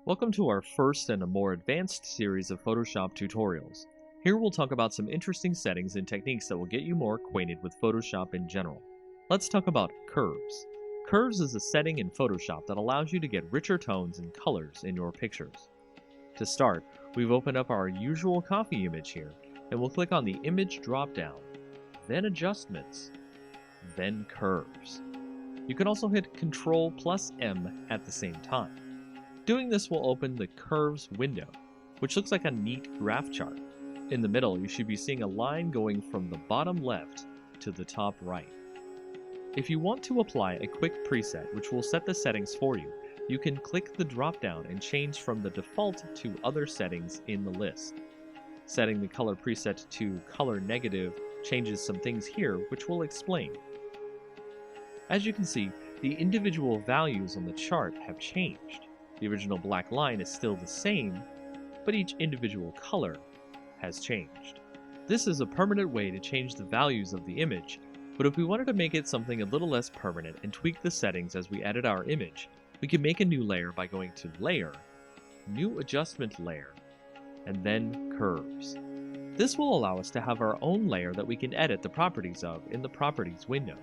Welcome to our first and a more advanced series of Photoshop tutorials. Here we'll talk about some interesting settings and techniques that will get you more acquainted with Photoshop in general. Let's talk about curves. Curves is a setting in Photoshop that allows you to get richer tones and colors in your pictures. To start, we've opened up our usual coffee image here, and we'll click on the Image drop-down, then Adjustments, then Curves. You can also hit Ctrl+M at the same time. Doing this will open the Curves window, which looks like a neat graph chart. In the middle, you should be seeing a line going from the bottom left to the top right. If you want to apply a quick preset which will set the settings for you, you can click the drop-down and change from the default to other settings in the list. Setting the color preset to color negative changes some things here, which we'll explain. As you can see, the individual values on the chart have changed. The original black line is still the same, but each individual color has changed. This is a permanent way to change the values of the image, but if we wanted to make it something a little less permanent and tweak the settings as we edit our image, we can make a new layer by going to Layer, New Adjustment Layer, and then Curves. This will allow us to have our own layer that we can edit the properties of in the Properties window.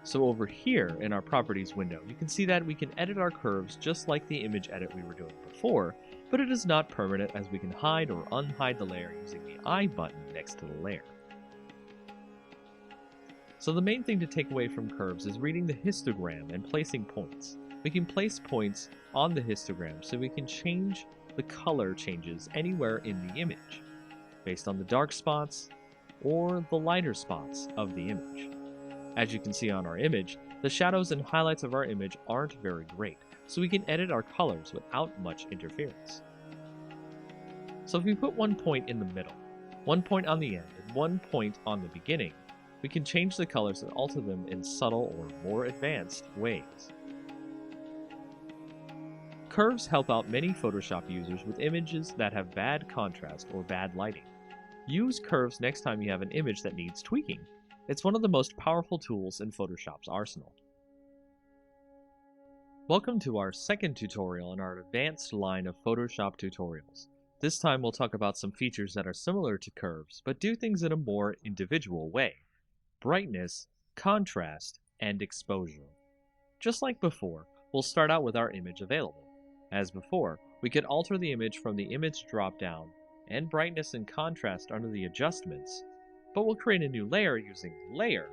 So over here in our Properties window, you can see that we can edit our curves just like the image edit we were doing before, but it is not permanent as we can hide or unhide the layer using the I button next to the layer. So the main thing to take away from curves is reading the histogram and placing points. We can place points on the histogram so we can change the color changes anywhere in the image, based on the dark spots or the lighter spots of the image. As you can see on our image, the shadows and highlights of our image aren't very great, so we can edit our colors without much interference. So if we put one point in the middle, one point on the end, and one point on the beginning, we can change the colors and alter them in subtle or more advanced ways. Curves help out many Photoshop users with images that have bad contrast or bad lighting. Use curves next time you have an image that needs tweaking. It's one of the most powerful tools in Photoshop's arsenal. Welcome to our second tutorial in our advanced line of Photoshop tutorials. This time we'll talk about some features that are similar to curves, but do things in a more individual way. Brightness, contrast, and exposure. Just like before, we'll start out with our image available. As before, we could alter the image from the Image drop-down and brightness and contrast under the Adjustments, but we'll create a new layer using Layer,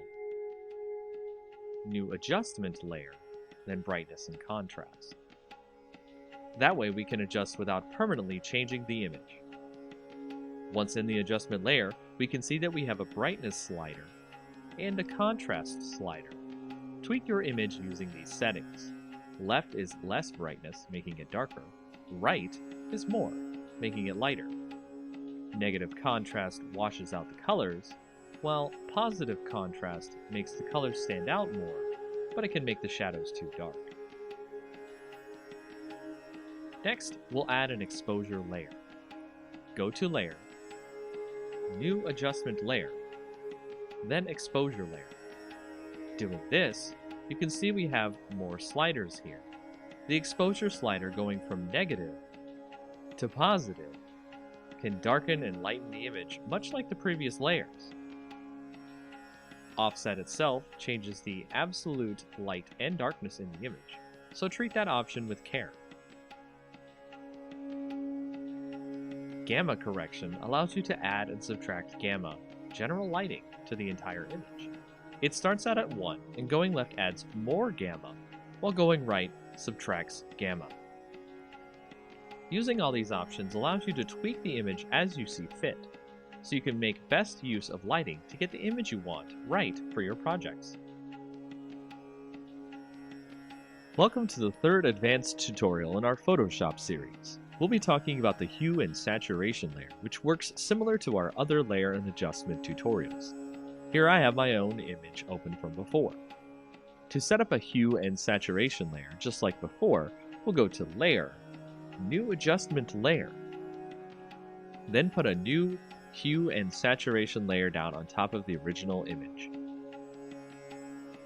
New Adjustment Layer, then Brightness and Contrast. That way we can adjust without permanently changing the image. Once in the adjustment layer, we can see that we have a brightness slider and a contrast slider. Tweak your image using these settings. Left is less brightness, making it darker. Right is more, making it lighter. Negative contrast washes out the colors, while positive contrast makes the colors stand out more, but it can make the shadows too dark. Next, we'll add an exposure layer. Go to Layer, New Adjustment Layer, then Exposure Layer. Doing this, you can see we have more sliders here. The exposure slider going from negative to positive can darken and lighten the image much like the previous layers. Offset itself changes the absolute light and darkness in the image, so treat that option with care. Gamma correction allows you to add and subtract gamma, general lighting, to the entire image. It starts out at 1, and going left adds more gamma, while going right subtracts gamma. Using all these options allows you to tweak the image as you see fit, so you can make best use of lighting to get the image you want right for your projects. Welcome to the third advanced tutorial in our Photoshop series. We'll be talking about the hue and saturation layer, which works similar to our other layer and adjustment tutorials. Here I have my own image open from before. To set up a hue and saturation layer, just like before, we'll go to Layer, New Adjustment Layer, then put a new hue and saturation layer down on top of the original image.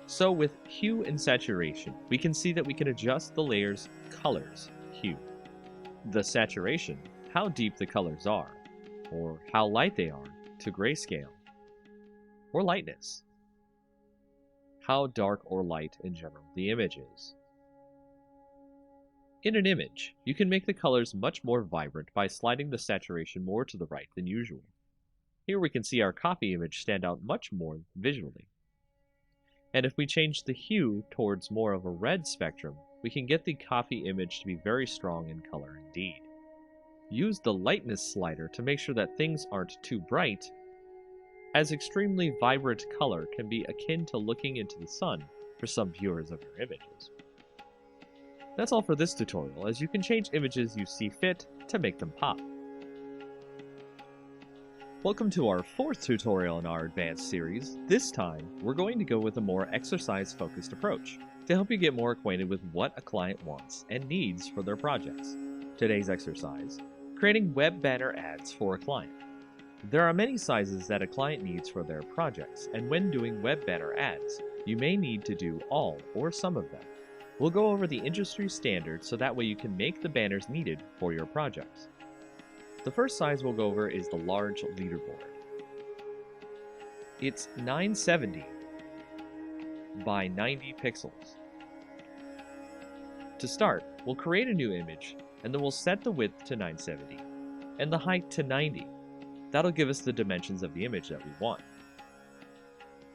So with hue and saturation, we can see that we can adjust the layer's color's hue. The saturation, how deep the colors are, or how light they are, to grayscale, or lightness, how dark or light in general the image is. In an image, you can make the colors much more vibrant by sliding the saturation more to the right than usual. Here we can see our copy image stand out much more visually. And if we change the hue towards more of a red spectrum, we can get the copy image to be very strong in color indeed. Use the lightness slider to make sure that things aren't too bright, as extremely vibrant color can be akin to looking into the sun for some viewers of your images. That's all for this tutorial, as you can change images you see fit to make them pop. Welcome to our fourth tutorial in our advanced series. This time, we're going to go with a more exercise-focused approach to help you get more acquainted with what a client wants and needs for their projects. Today's exercise: creating web banner ads for a client. There are many sizes that a client needs for their projects, and when doing web banner ads, you may need to do all or some of them. We'll go over the industry standards so that way you can make the banners needed for your projects. The first size we'll go over is the large leaderboard. It's 970 by 90 pixels. To start, we'll create a new image, and then we'll set the width to 970 and the height to 90. That'll give us the dimensions of the image that we want.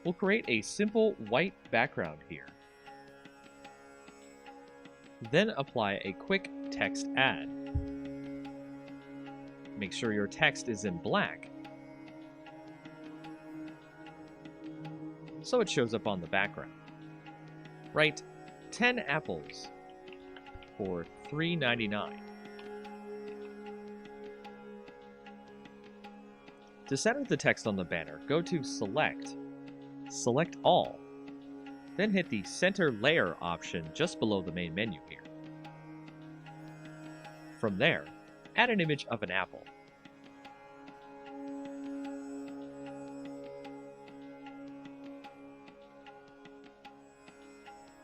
We'll create a simple white background here. Then apply a quick text ad. Make sure your text is in black so it shows up on the background. Write 10 apples for $3.99. To center the text on the banner, go to Select, select All, then hit the Center Layer option just below the main menu here. From there, add an image of an apple.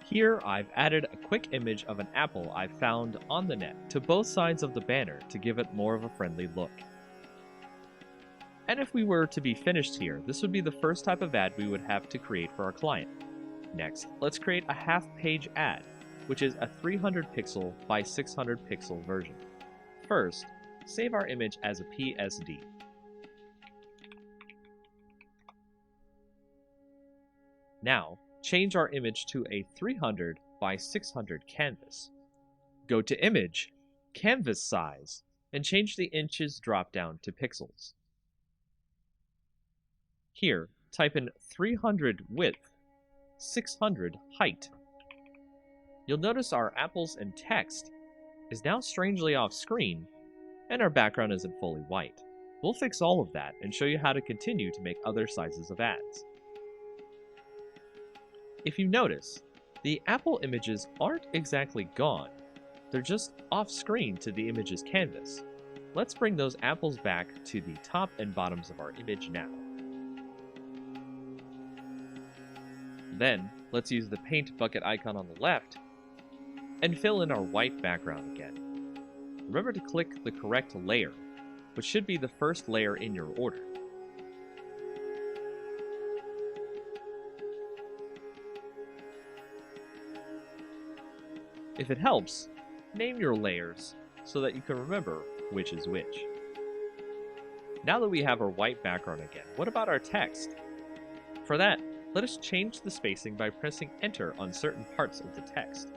Here, I've added a quick image of an apple I found on the net to both sides of the banner to give it more of a friendly look. And if we were to be finished here, this would be the first type of ad we would have to create for our client. Next, let's create a half-page ad, which is a 300 pixel by 600 pixel version. First, save our image as a PSD. Now, change our image to a 300 by 600 canvas. Go to Image, Canvas Size, and change the inches drop-down to pixels. Here, type in 300 width, 600 height. You'll notice our apples and text is now strangely off screen, and our background isn't fully white. We'll fix all of that and show you how to continue to make other sizes of ads. If you notice, the apple images aren't exactly gone. They're just off screen to the image's canvas. Let's bring those apples back to the top and bottoms of our image now. Then, let's use the paint bucket icon on the left and fill in our white background again. Remember to click the correct layer, which should be the first layer in your order. If it helps, name your layers so that you can remember which is which. Now that we have our white background again, what about our text? For that, let us change the spacing by pressing Enter on certain parts of the text.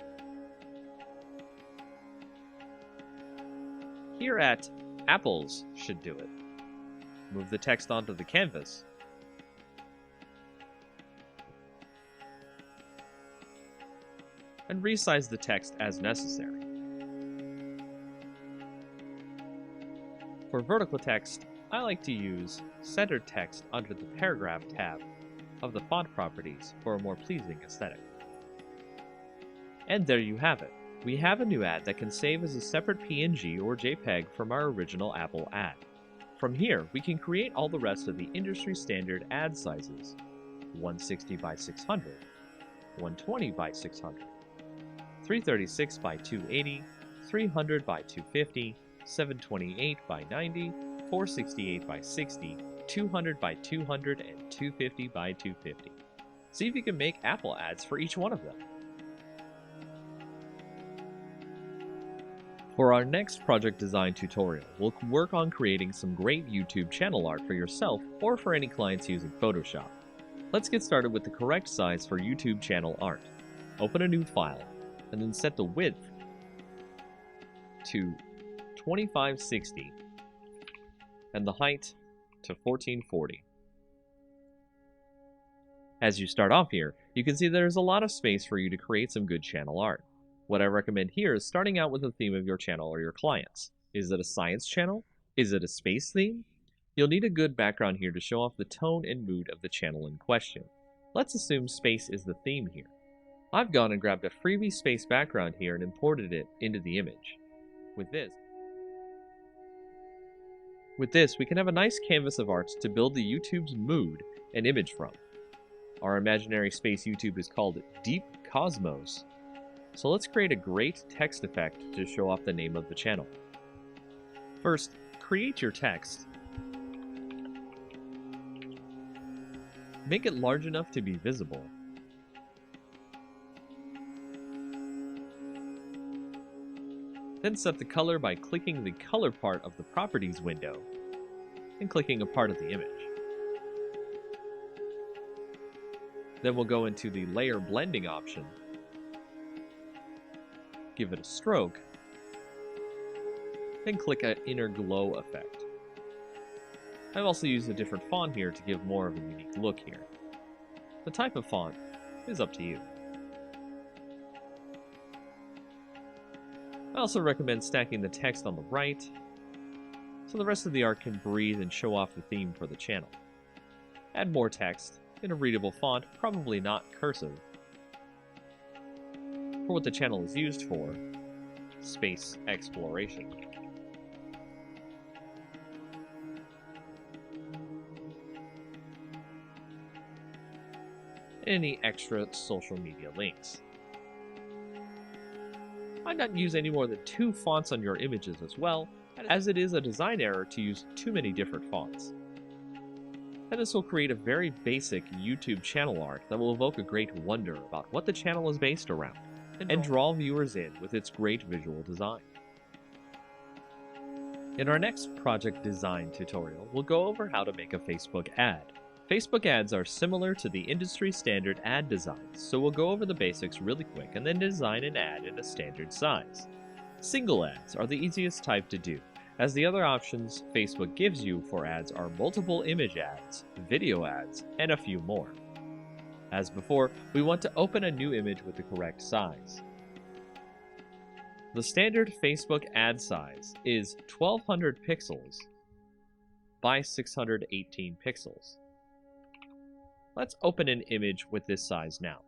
Here at Apples should do it. Move the text onto the canvas. And resize the text as necessary. For vertical text, I like to use centered text under the Paragraph tab of the font properties for a more pleasing aesthetic. And there you have it. We have a new ad that can save as a separate PNG or JPEG from our original Apple ad. From here, we can create all the rest of the industry standard ad sizes: 160 by 600, 120 by 600, 336 by 280, 300 by 250, 728 by 90, 468 by 60, 200 by 200, and 250 by 250. See if you can make Apple ads for each one of them. For our next project design tutorial, we'll work on creating some great YouTube channel art for yourself or for any clients using Photoshop. Let's get started with the correct size for YouTube channel art. Open a new file, and then set the width to 2560 and the height to 1440. As you start off here, you can see there's a lot of space for you to create some good channel art. What I recommend here is starting out with the theme of your channel or your clients. Is it a science channel? Is it a space theme? You'll need a good background here to show off the tone and mood of the channel in question. Let's assume space is the theme here. I've gone and grabbed a freebie space background here and imported it into the image. With this, we can have a nice canvas of art to build the YouTube's mood and image from. Our imaginary space YouTube is called Deep Cosmos. So let's create a great text effect to show off the name of the channel. First, create your text. Make it large enough to be visible. Then set the color by clicking the color part of the properties window and clicking a part of the image. Then we'll go into the layer blending option, give it a stroke, and click an inner glow effect. I've also used a different font here to give more of a unique look here. The type of font is up to you. I also recommend stacking the text on the right, so the rest of the art can breathe and show off the theme for the channel. Add more text in a readable font, probably not cursive, for what the channel is used for, space exploration. Any extra social media links. I'd not use any more than 2 fonts on your images as well, as it is a design error to use too many different fonts. And this will create a very basic YouTube channel art that will evoke a great wonder about what the channel is based around, and draw viewers in with its great visual design. In our next project design tutorial, we'll go over how to make a Facebook ad. Facebook ads are similar to the industry standard ad designs, so we'll go over the basics really quick and then design an ad in a standard size. Single ads are the easiest type to do, as the other options Facebook gives you for ads are multiple image ads, video ads, and a few more. As before, we want to open a new image with the correct size. The standard Facebook ad size is 1200 pixels by 618 pixels. Let's open an image with this size now.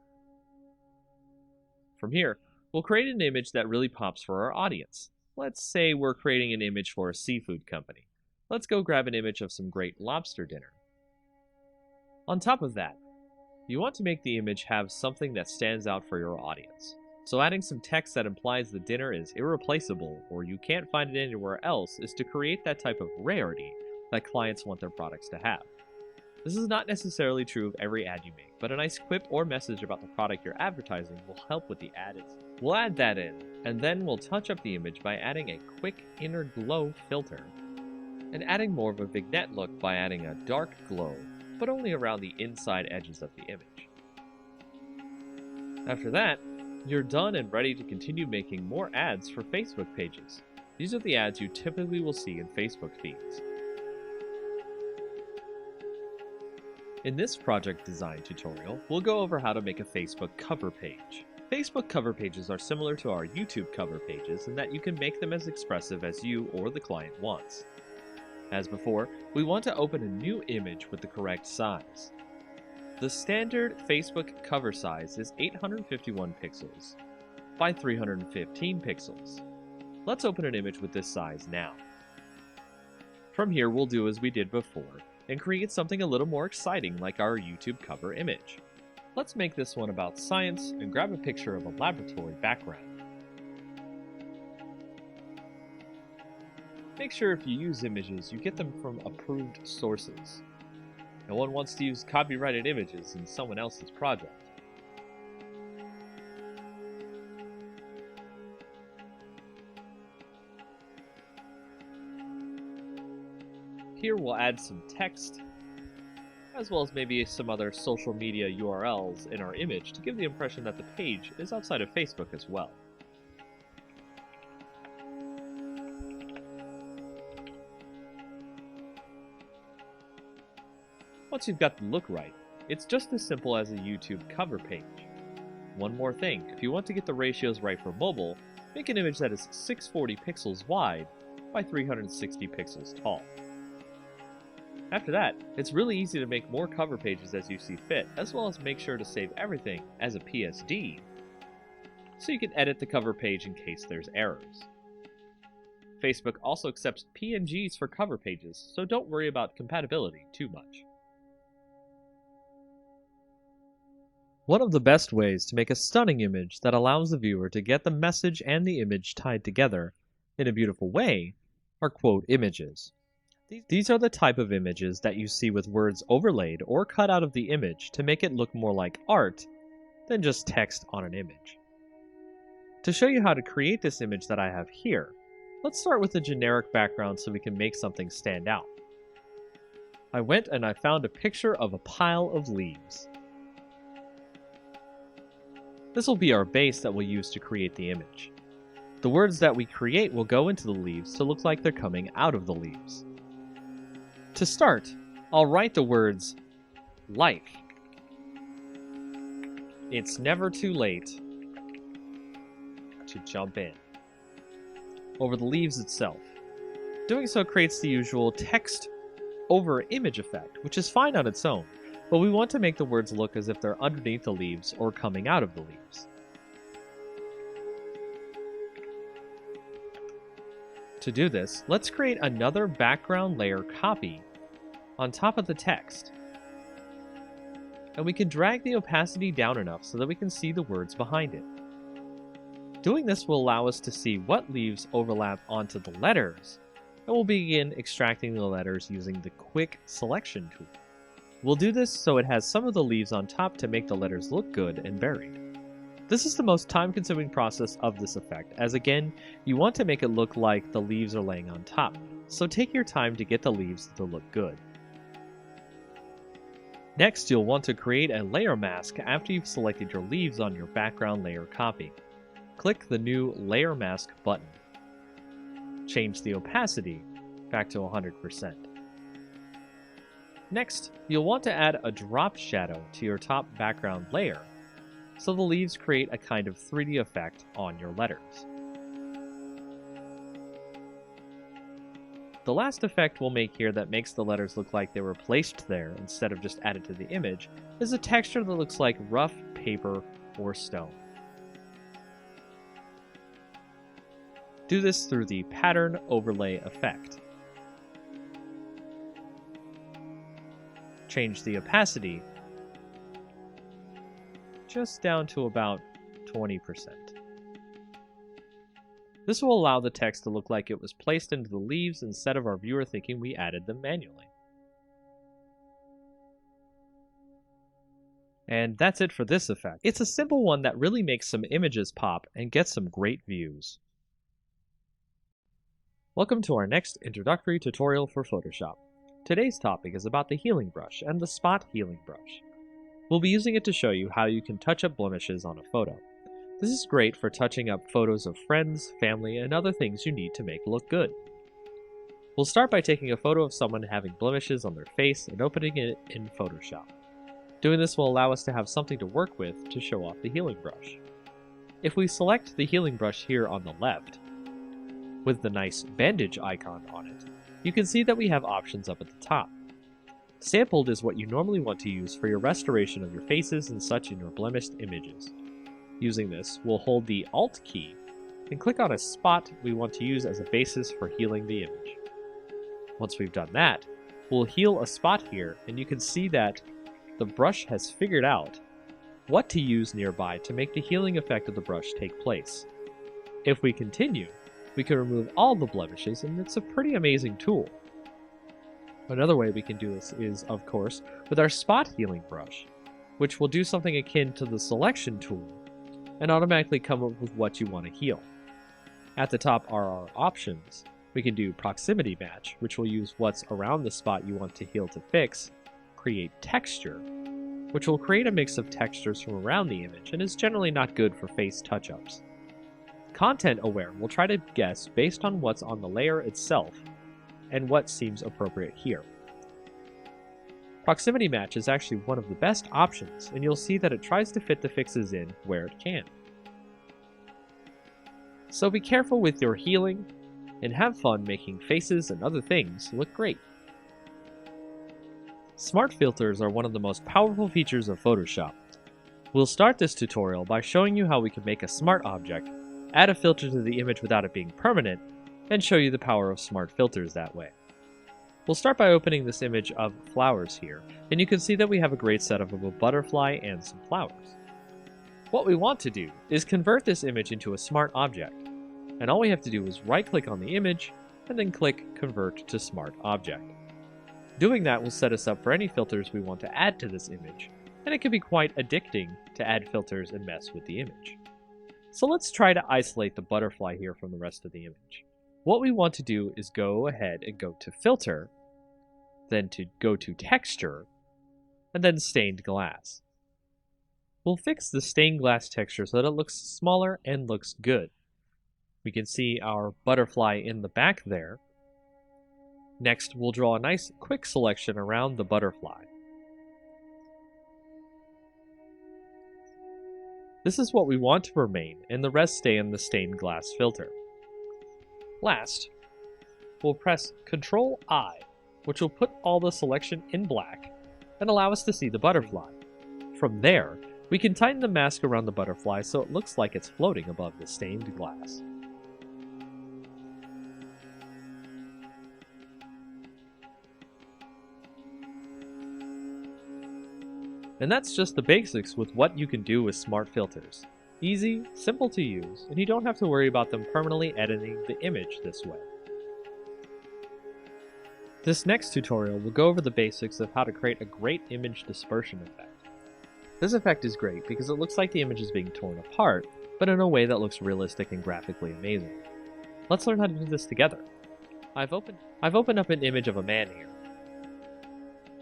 From here, we'll create an image that really pops for our audience. Let's say we're creating an image for a seafood company. Let's go grab an image of some great lobster dinner. On top of that, you want to make the image have something that stands out for your audience. So adding some text that implies the dinner is irreplaceable or you can't find it anywhere else is to create that type of rarity that clients want their products to have. This is not necessarily true of every ad you make, but a nice quip or message about the product you're advertising will help with the ad. We'll add that in, and then we'll touch up the image by adding a quick inner glow filter, and adding more of a vignette look by adding a dark glow, but only around the inside edges of the image. After that, you're done and ready to continue making more ads for Facebook pages. These are the ads you typically will see in Facebook feeds. In this project design tutorial, we'll go over how to make a Facebook cover page. Facebook cover pages are similar to our YouTube cover pages in that you can make them as expressive as you or the client wants. As before, we want to open a new image with the correct size. The standard Facebook cover size is 851 pixels by 315 pixels. Let's open an image with this size now. From here, we'll do as we did before and create something a little more exciting like our YouTube cover image. Let's make this one about science and grab a picture of a laboratory background. Make sure if you use images, you get them from approved sources. No one wants to use copyrighted images in someone else's project. Here we'll add some text, as well as maybe some other social media URLs in our image to give the impression that the page is outside of Facebook as well. Once you've got the look right, it's just as simple as a YouTube cover page. One more thing, if you want to get the ratios right for mobile, make an image that is 640 pixels wide by 360 pixels tall. After that, it's really easy to make more cover pages as you see fit, as well as make sure to save everything as a PSD, so you can edit the cover page in case there's errors. Facebook also accepts PNGs for cover pages, so don't worry about compatibility too much. One of the best ways to make a stunning image that allows the viewer to get the message and the image tied together in a beautiful way are quote images. These are the type of images that you see with words overlaid or cut out of the image to make it look more like art than just text on an image. To show you how to create this image that I have here, let's start with a generic background so we can make something stand out. I went and I found a picture of a pile of leaves. This will be our base that we'll use to create the image. The words that we create will go into the leaves to look like they're coming out of the leaves. To start, I'll write the words life. It's never too late to jump in over the leaves itself. Doing so creates the usual text over image effect, which is fine on its own, but we want to make the words look as if they're underneath the leaves or coming out of the leaves. To do this, let's create another background layer copy on top of the text. And we can drag the opacity down enough so that we can see the words behind it. Doing this will allow us to see what leaves overlap onto the letters, and we'll begin extracting the letters using the Quick Selection tool. We'll do this so it has some of the leaves on top to make the letters look good and buried. This is the most time-consuming process of this effect, as again, you want to make it look like the leaves are laying on top, so take your time to get the leaves to look good. Next, you'll want to create a layer mask after you've selected your leaves on your background layer copy. Click the new Layer Mask button. Change the opacity back to 100%. Next, you'll want to add a drop shadow to your top background layer, so the leaves create a kind of 3D effect on your letters. The last effect we'll make here that makes the letters look like they were placed there instead of just added to the image is a texture that looks like rough paper or stone. Do this through the Pattern Overlay effect. Change the opacity just down to about 20%. This will allow the text to look like it was placed into the leaves instead of our viewer thinking we added them manually. And that's it for this effect. It's a simple one that really makes some images pop and gets some great views. Welcome to our next introductory tutorial for Photoshop. Today's topic is about the healing brush and the spot healing brush. We'll be using it to show you how you can touch up blemishes on a photo. This is great for touching up photos of friends, family, and other things you need to make look good. We'll start by taking a photo of someone having blemishes on their face and opening it in Photoshop. Doing this will allow us to have something to work with to show off the healing brush. If we select the healing brush here on the left, with the nice bandage icon on it, you can see that we have options up at the top. Sampled is what you normally want to use for your restoration of your faces and such in your blemished images. Using this, we'll hold the Alt key and click on a spot we want to use as a basis for healing the image. Once we've done that, we'll heal a spot here, and you can see that the brush has figured out what to use nearby to make the healing effect of the brush take place. If we continue, we can remove all the blemishes, and it's a pretty amazing tool. Another way we can do this is, of course, with our spot healing brush, which will do something akin to the selection tool and automatically come up with what you want to heal. At the top are our options. We can do proximity match, which will use what's around the spot you want to heal to fix, create texture, which will create a mix of textures from around the image and is generally not good for face touch-ups. Content aware will try to guess based on what's on the layer itself and what seems appropriate here. Proximity match is actually one of the best options, and you'll see that it tries to fit the fixes in where it can. So be careful with your healing, and have fun making faces and other things look great. Smart filters are one of the most powerful features of Photoshop. We'll start this tutorial by showing you how we can make a smart object, add a filter to the image without it being permanent, and show you the power of smart filters that way. We'll start by opening this image of flowers here, and you can see that we have a great setup of a butterfly and some flowers. What we want to do is convert this image into a smart object, and all we have to do is right-click on the image, and then click Convert to Smart Object. Doing that will set us up for any filters we want to add to this image, and it can be quite addicting to add filters and mess with the image. So let's try to isolate the butterfly here from the rest of the image. What we want to do is go ahead and go to Filter, then to go to Texture, and then Stained Glass. We'll fix the stained glass texture so that it looks smaller and looks good. We can see our butterfly in the back there. Next, we'll draw a nice quick selection around the butterfly. This is what we want to remain, and the rest stay in the stained glass filter. Last, we'll press Ctrl-I, which will put all the selection in black and allow us to see the butterfly. From there, we can tighten the mask around the butterfly so it looks like it's floating above the stained glass. And that's just the basics with what you can do with smart filters. Easy, simple to use, and you don't have to worry about them permanently editing the image this way. This next tutorial will go over the basics of how to create a great image dispersion effect. This effect is great because it looks like the image is being torn apart, but in a way that looks realistic and graphically amazing. Let's learn how to do this together. I've opened up an image of a man here.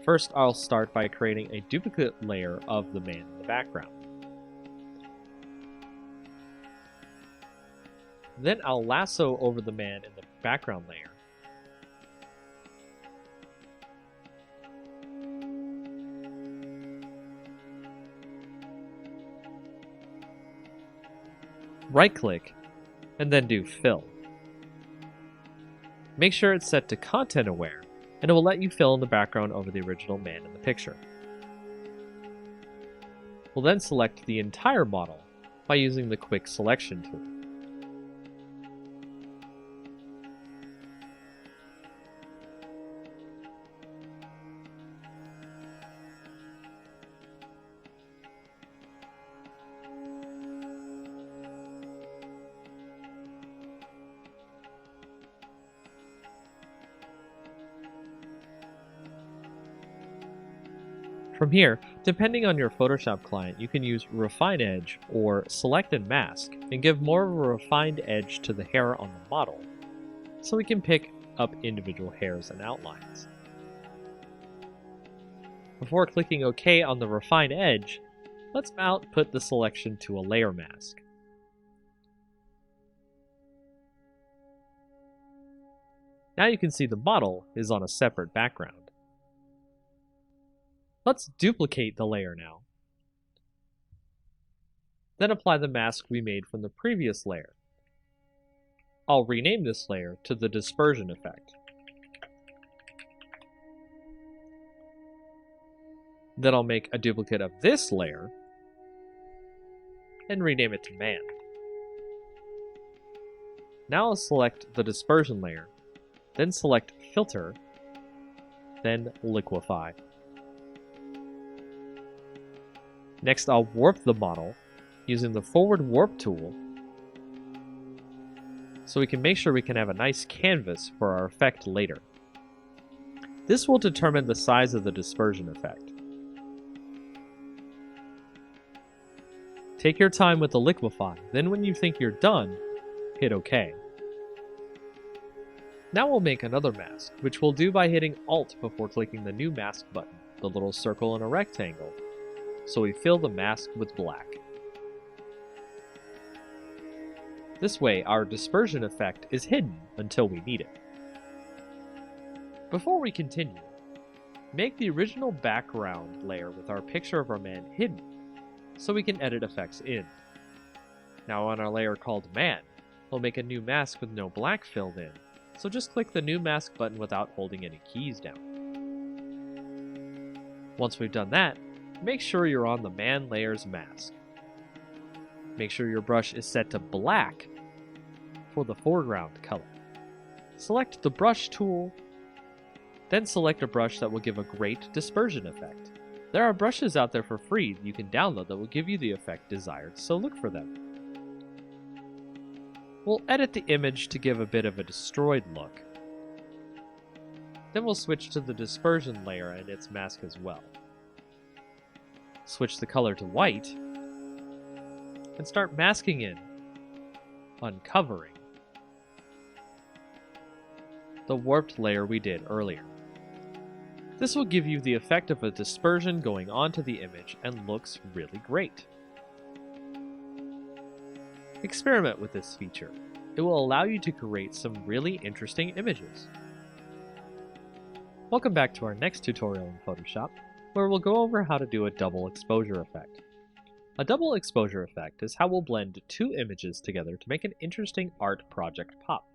First, I'll start by creating a duplicate layer of the man in the background. Then I'll lasso over the man in the background layer. Right-click, and then do Fill. Make sure it's set to Content Aware, and it will let you fill in the background over the original man in the picture. We'll then select the entire model by using the Quick Selection tool. From here, depending on your Photoshop client, you can use Refine Edge or Select and Mask and give more of a refined edge to the hair on the model, so we can pick up individual hairs and outlines. Before clicking OK on the Refine Edge, let's output the selection to a layer mask. Now you can see the model is on a separate background. Let's duplicate the layer now. Then apply the mask we made from the previous layer. I'll rename this layer to the Dispersion effect. Then I'll make a duplicate of this layer and rename it to Man. Now I'll select the Dispersion layer, then select Filter, then Liquify. Next, I'll warp the model using the Forward Warp tool so we can make sure we can have a nice canvas for our effect later. This will determine the size of the dispersion effect. Take your time with the liquefy, then when you think you're done, hit OK. Now we'll make another mask, which we'll do by hitting Alt before clicking the new mask button, the little circle in a rectangle, so we fill the mask with black. This way, our dispersion effect is hidden until we need it. Before we continue, make the original background layer with our picture of our man hidden, so we can edit effects in. Now on our layer called Man, we'll make a new mask with no black filled in, so just click the new mask button without holding any keys down. Once we've done that, make sure you're on the Man layer's mask. Make sure your brush is set to black for the foreground color. Select the brush tool, then select a brush that will give a great dispersion effect. There are brushes out there for free you can download that will give you the effect desired, so look for them. We'll edit the image to give a bit of a destroyed look. Then we'll switch to the dispersion layer and its mask as well. Switch the color to white, and start masking in, uncovering the warped layer we did earlier. This will give you the effect of a dispersion going onto the image and looks really great. Experiment with this feature. It will allow you to create some really interesting images. Welcome back to our next tutorial in Photoshop, where we'll go over how to do a double exposure effect. A double exposure effect is how we'll blend two images together to make an interesting art project pop.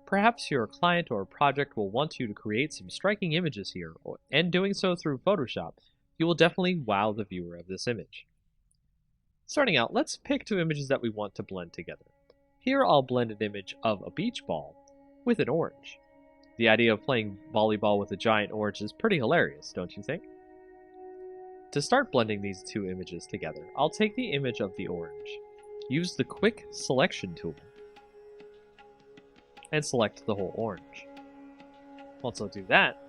Perhaps your client or project will want you to create some striking images here, and doing so through Photoshop, you will definitely wow the viewer of this image. Starting out, let's pick two images that we want to blend together. Here I'll blend an image of a beach ball with an orange. The idea of playing volleyball with a giant orange is pretty hilarious, don't you think? To start blending these two images together, I'll take the image of the orange, use the Quick Selection tool, and select the whole orange. Once I'll do that,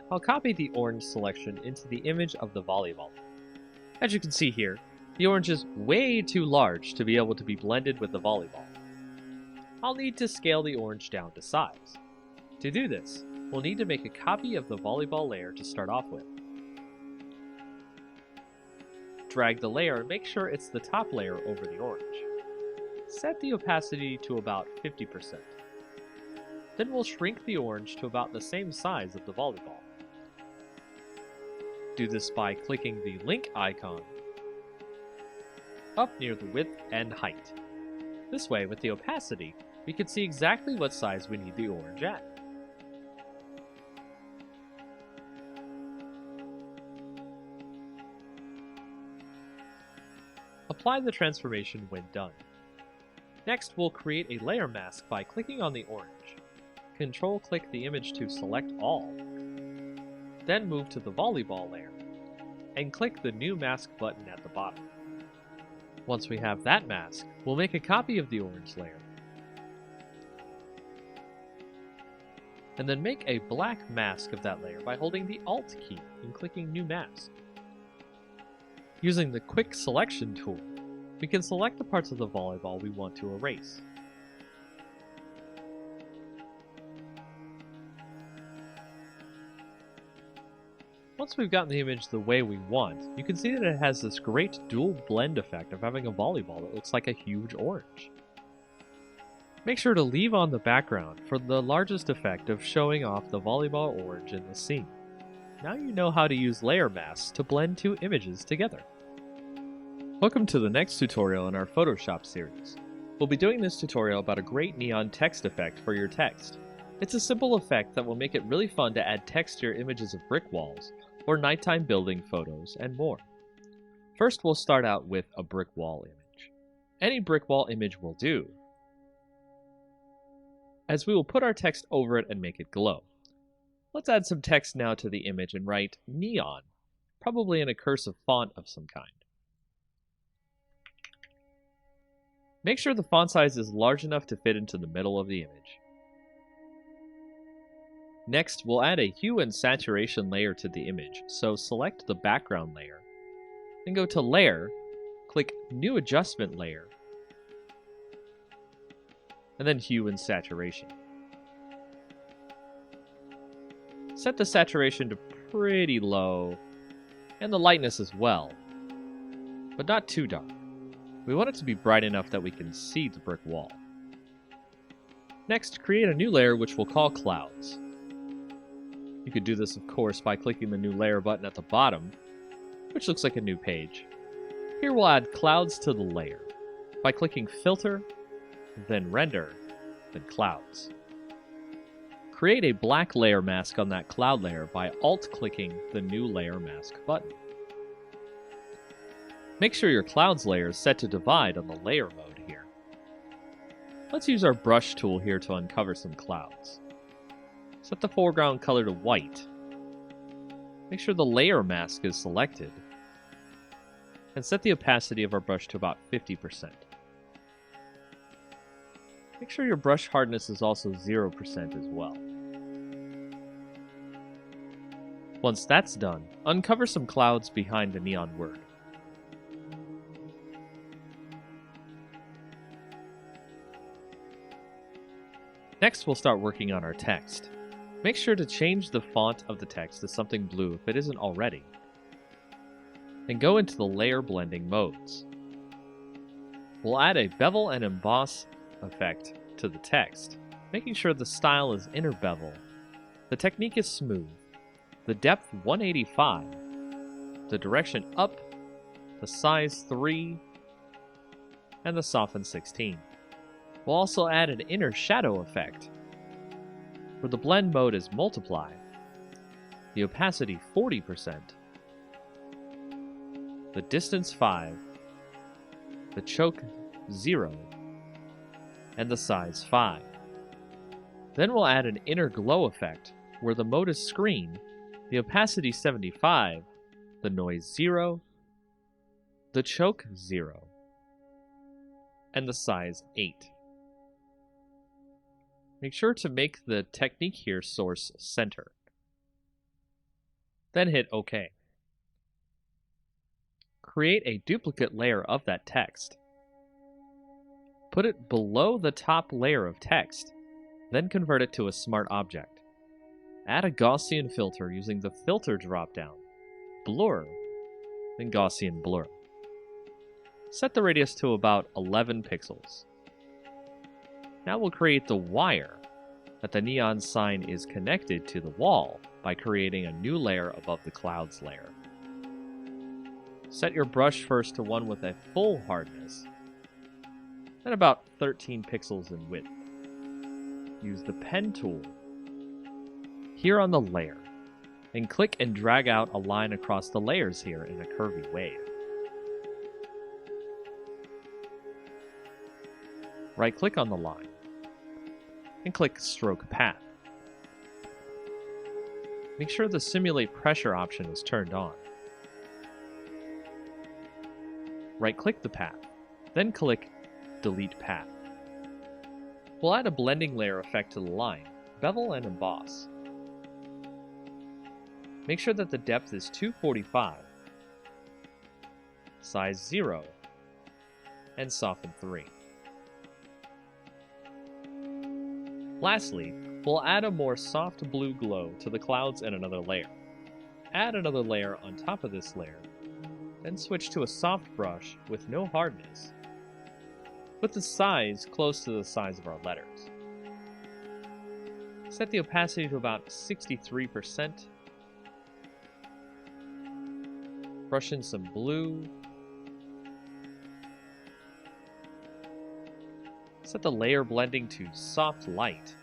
I'll copy the orange selection into the image of the volleyball. As you can see here, the orange is way too large to be able to be blended with the volleyball. I'll need to scale the orange down to size. To do this, we'll need to make a copy of the volleyball layer to start off with. Drag the layer and make sure it's the top layer over the orange. Set the opacity to about 50%. Then we'll shrink the orange to about the same size of the volleyball. Do this by clicking the link icon up near the width and height. This way, with the opacity, we can see exactly what size we need the orange at. Apply the transformation when done. Next, we'll create a layer mask by clicking on the orange. Control-click the image to select all. Then move to the volleyball layer, and click the new mask button at the bottom. Once we have that mask, we'll make a copy of the orange layer, and then make a black mask of that layer by holding the Alt key and clicking New Mask. Using the Quick Selection tool, we can select the parts of the volleyball we want to erase. Once we've gotten the image the way we want, you can see that it has this great dual blend effect of having a volleyball that looks like a huge orange. Make sure to leave on the background for the largest effect of showing off the volleyball orange in the scene. Now you know how to use layer masks to blend two images together. Welcome to the next tutorial in our Photoshop series. We'll be doing this tutorial about a great neon text effect for your text. It's a simple effect that will make it really fun to add text to your images of brick walls, or nighttime building photos, and more. First, we'll start out with a brick wall image. Any brick wall image will do, as we will put our text over it and make it glow. Let's add some text now to the image and write neon, probably in a cursive font of some kind. Make sure the font size is large enough to fit into the middle of the image. Next, we'll add a hue and saturation layer to the image, so select the background layer, then go to Layer, click New Adjustment Layer, and then Hue and Saturation. Set the saturation to pretty low, and the lightness as well, but not too dark. We want it to be bright enough that we can see the brick wall. Next, create a new layer which we'll call Clouds. You could do this, of course, by clicking the New Layer button at the bottom, which looks like a new page. Here we'll add clouds to the layer by clicking Filter, then Render, then Clouds. Create a black layer mask on that cloud layer by Alt-clicking the New Layer Mask button. Make sure your clouds layer is set to divide on the layer mode here. Let's use our brush tool here to uncover some clouds. Set the foreground color to white. Make sure the layer mask is selected. And set the opacity of our brush to about 50%. Make sure your brush hardness is also 0% as well. Once that's done, uncover some clouds behind the neon word. Next, we'll start working on our text. Make sure to change the font of the text to something blue if it isn't already. Then go into the layer blending modes. We'll add a bevel and emboss effect to the text, making sure the style is inner bevel. The technique is smooth. The depth 185, the direction up, the size 3, and the soften 16. We'll also add an inner shadow effect, where the blend mode is multiply, the opacity 40%, the distance 5, the choke 0, and the size 5. Then we'll add an inner glow effect, where the mode is screen, the opacity 75, the noise 0, the choke 0, and the size 8. Make sure to make the technique here source center. Then hit OK. Create a duplicate layer of that text. Put it below the top layer of text, then convert it to a smart object. Add a Gaussian filter using the Filter dropdown, Blur, then Gaussian Blur. Set the radius to about 11 pixels. Now we'll create the wire that the neon sign is connected to the wall by creating a new layer above the clouds layer. Set your brush first to one with a full hardness, and about 13 pixels in width. Use the pen tool here on the layer, and click and drag out a line across the layers here in a curvy wave. Right-click on the line, and click Stroke Path. Make sure the Simulate Pressure option is turned on. Right-click the path, then click Delete Path. We'll add a blending layer effect to the line, bevel and emboss. Make sure that the depth is 245, size 0, and soften 3. Lastly, we'll add a more soft blue glow to the clouds in another layer. Add another layer on top of this layer, then switch to a soft brush with no hardness. Put the size close to the size of our letters. Set the opacity to about 63%. Brush in some blue. Set the layer blending to soft light.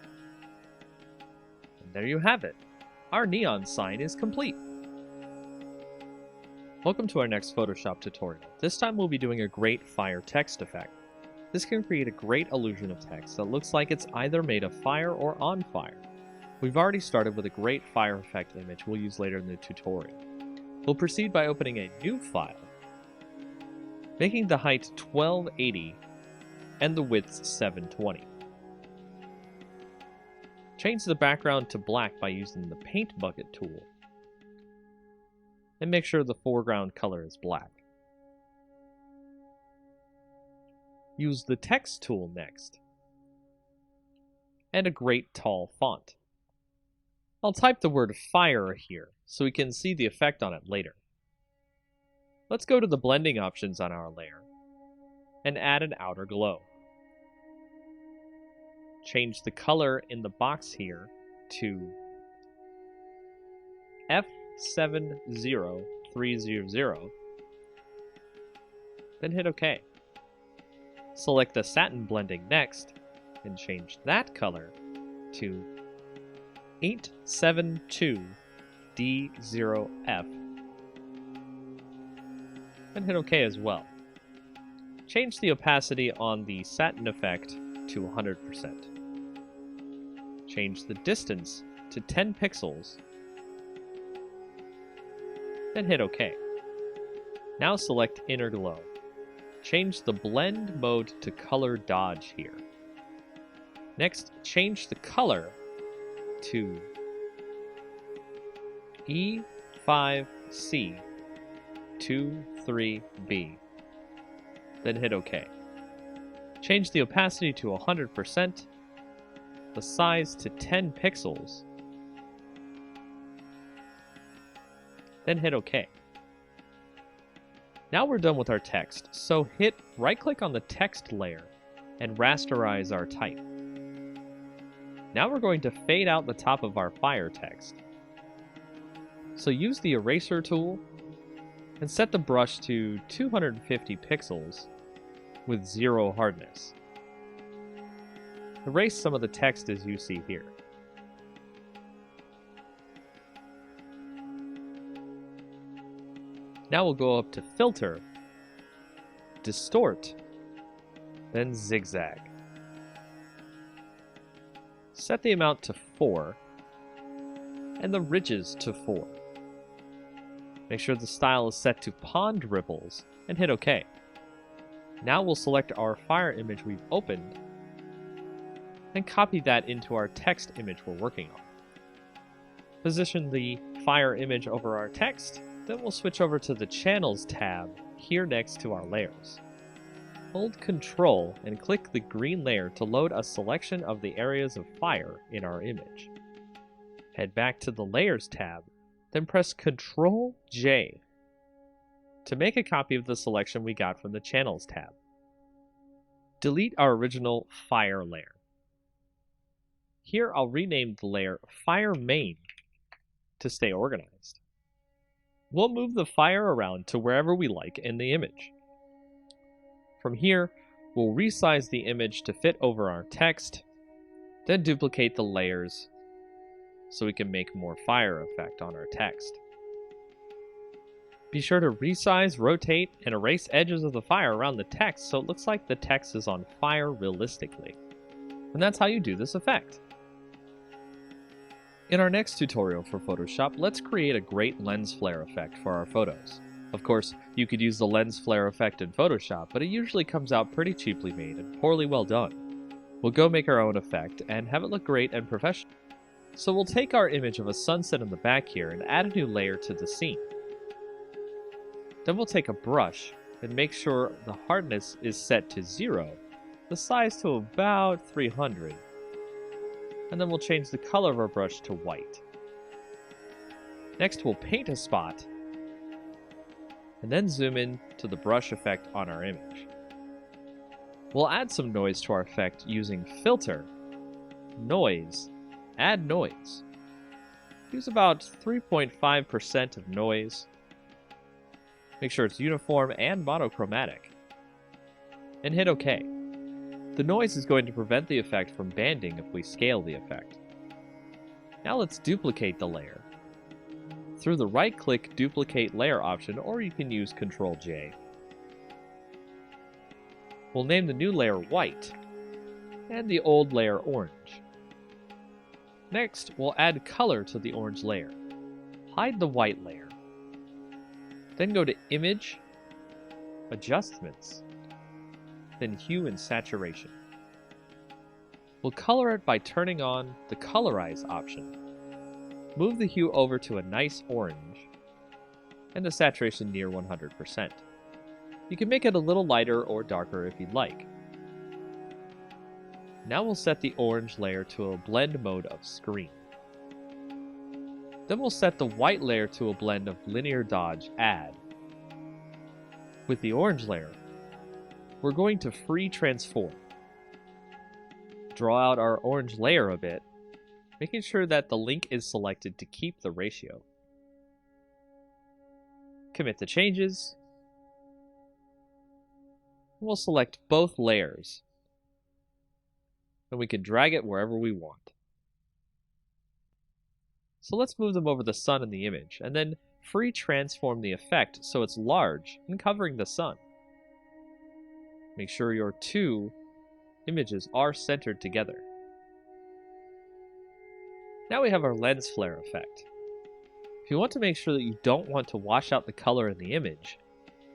And there you have it. Our neon sign is complete. Welcome to our next Photoshop tutorial. This time we'll be doing a great fire text effect. This can create a great illusion of text that looks like it's either made of fire or on fire. We've already started with a great fire effect image we'll use later in the tutorial. We'll proceed by opening a new file, making the height 1280 and the width 720. Change the background to black by using the Paint Bucket tool. And make sure the foreground color is black. Use the Text tool next. And a great tall font. I'll type the word fire here so we can see the effect on it later. Let's go to the blending options on our layer and add an outer glow. Change the color in the box here to F70300, then hit OK. Select the satin blending next and change that color to 872D0F, and hit OK as well. Change the opacity on the satin effect to 100%. Change the distance to 10 pixels, then hit OK. Now select Inner Glow. Change the blend mode to Color Dodge here. Next, change the color to E5C23B, then hit OK. Change the opacity to 100%, the size to 10 pixels, then hit OK. Now we're done with our text, so hit right-click on the text layer and rasterize our type. Now we're going to fade out the top of our fire text. So use the eraser tool and set the brush to 250 pixels with 0 hardness. Erase some of the text as you see here. Now we'll go up to Filter, Distort, then Zigzag. Set the amount to 4, and the ridges to 4. Make sure the style is set to Pond Ripples, and hit OK. Now we'll select our fire image we've opened, and copy that into our text image we're working on. Position the fire image over our text, then we'll switch over to the Channels tab here next to our layers. Hold Ctrl and click the green layer to load a selection of the areas of fire in our image. Head back to the Layers tab, then press Ctrl J to make a copy of the selection we got from the Channels tab. Delete our original fire layer. Here I'll rename the layer Fire Main to stay organized. We'll move the fire around to wherever we like in the image. From here, we'll resize the image to fit over our text, then duplicate the layers so we can make more fire effect on our text. Be sure to resize, rotate, and erase edges of the fire around the text so it looks like the text is on fire realistically. And that's how you do this effect. In our next tutorial for Photoshop, let's create a great lens flare effect for our photos. Of course, you could use the lens flare effect in Photoshop, but it usually comes out pretty cheaply made and poorly well done. We'll go make our own effect and have it look great and professional. So we'll take our image of a sunset in the back here and add a new layer to the scene. Then we'll take a brush and make sure the hardness is set to 0, the size to about 300. And then we'll change the color of our brush to white. Next we'll paint a spot, and then zoom in to the brush effect on our image. We'll add some noise to our effect using Filter, Noise, Add Noise. Use about 3.5% of noise. Make sure it's uniform and monochromatic. And hit OK. The noise is going to prevent the effect from banding if we scale the effect. Now let's duplicate the layer. Through the right-click Duplicate Layer option, or you can use Ctrl J. We'll name the new layer White, and the old layer Orange. Next, we'll add color to the orange layer. Hide the white layer. Then go to Image, Adjustments, then hue and saturation. We'll color it by turning on the colorize option. Move the hue over to a nice orange, and the saturation near 100%. You can make it a little lighter or darker if you'd like. Now we'll set the orange layer to a blend mode of screen. Then we'll set the white layer to a blend of linear dodge add. With the orange layer, we're going to free transform. Draw out our orange layer a bit, making sure that the link is selected to keep the ratio. Commit the changes. We'll select both layers, and we can drag it wherever we want. So let's move them over the sun in the image, and then free transform the effect so it's large and covering the sun. Make sure your two images are centered together. Now we have our lens flare effect. If you want to make sure that you don't want to wash out the color in the image,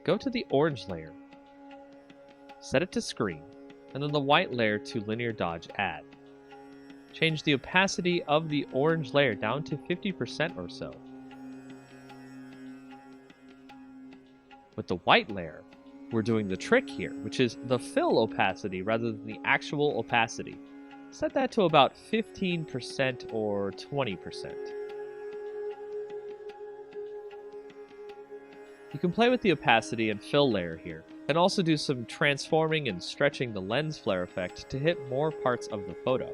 go to the orange layer, set it to screen, and then the white layer to linear dodge add. Change the opacity of the orange layer down to 50% or so. With the white layer, we're doing the trick here, which is the fill opacity rather than the actual opacity. Set that to about 15% or 20%. You can play with the opacity and fill layer here, and also do some transforming and stretching the lens flare effect to hit more parts of the photo.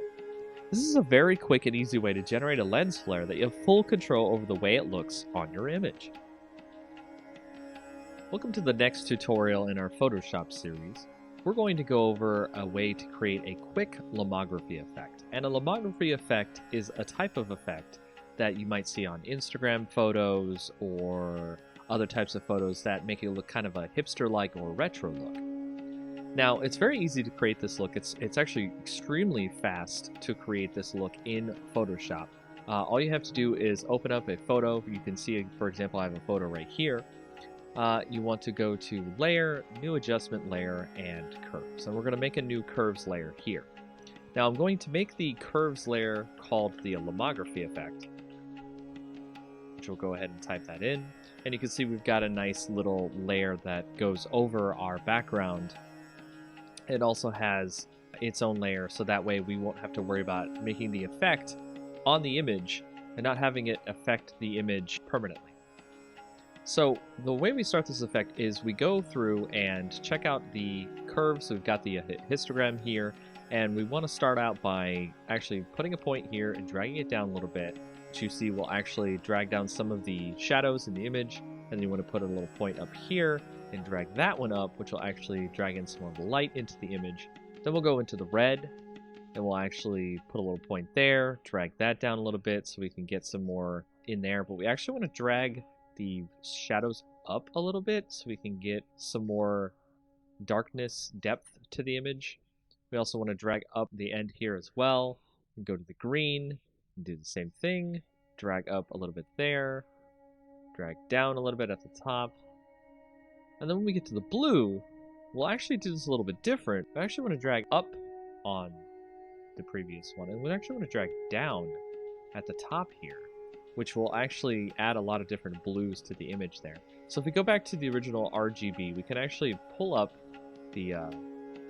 This is a very quick and easy way to generate a lens flare that you have full control over the way it looks on your image. Welcome to the next tutorial in our Photoshop series. We're going to go over a way to create a quick lomography effect. And a lomography effect is a type of effect that you might see on Instagram photos or other types of photos that make it look kind of a hipster-like or retro look. Now, it's very easy to create this look. It's actually extremely fast to create this look in Photoshop. All you have to do is open up a photo. You can see, for example, I have a photo right here. You want to go to Layer, New Adjustment Layer, and Curves. And we're going to make a new Curves layer here. Now, I'm going to make the Curves layer called the lomography effect, which we'll go ahead and type that in. And you can see we've got a nice little layer that goes over our background. It also has its own layer, so that way we won't have to worry about making the effect on the image and not having it affect the image permanently. So the way we start this effect is we go through and check out the curves. So we've got the histogram here, and we want to start out by actually putting a point here and dragging it down a little bit, which you see will actually drag down some of the shadows in the image. And then you want to put a little point up here and drag that one up, which will actually drag in some more light into the image. Then we'll go into the red, and we'll actually put a little point there, drag that down a little bit so we can get some more in there. But we actually want to drag the shadows up a little bit so we can get some more darkness depth to the image. We also want to drag up the end here as well, and go to the green and do the same thing. Drag up a little bit there, drag down a little bit at the top. And then when we get to the blue, we'll actually do this a little bit different. I actually want to drag up on the previous one, and we actually want to drag down at the top here, which will actually add a lot of different blues to the image there. So if we go back to the original RGB, we can actually pull up the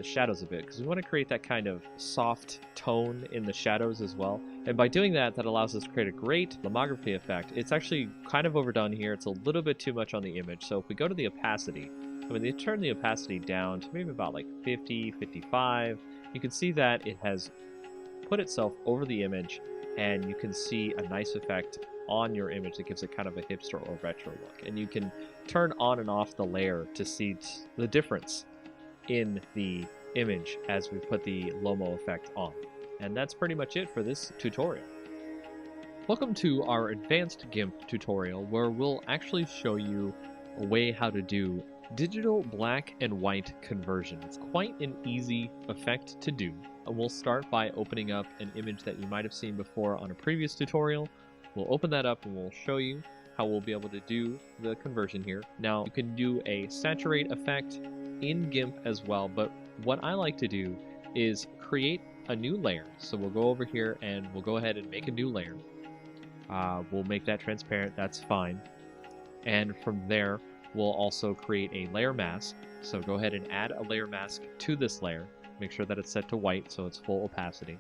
shadows a bit, because we want to create that kind of soft tone in the shadows as well. And by doing that, that allows us to create a great lomography effect. It's actually kind of overdone here. It's a little bit too much on the image. So if we go to the opacity, I mean, they turn the opacity down to maybe about like 50, 55. You can see that it has put itself over the image, and you can see a nice effect on your image that gives it kind of a hipster or retro look. And you can turn on and off the layer to see the difference in the image as we put the Lomo effect on. And that's pretty much it for this tutorial. Welcome to our advanced GIMP tutorial, where we'll actually show you a way how to do digital black and white conversion. It's quite an easy effect to do. We'll start by opening up an image that you might have seen before on a previous tutorial. We'll open that up and we'll show you how we'll be able to do the conversion here. Now, you can do a saturate effect in GIMP as well, but what I like to do is create a new layer. So we'll go over here and we'll go ahead and make a new layer. We'll make that transparent, that's fine. And from there, we'll also create a layer mask. So go ahead and add a layer mask to this layer. Make sure that it's set to white so it's full opacity.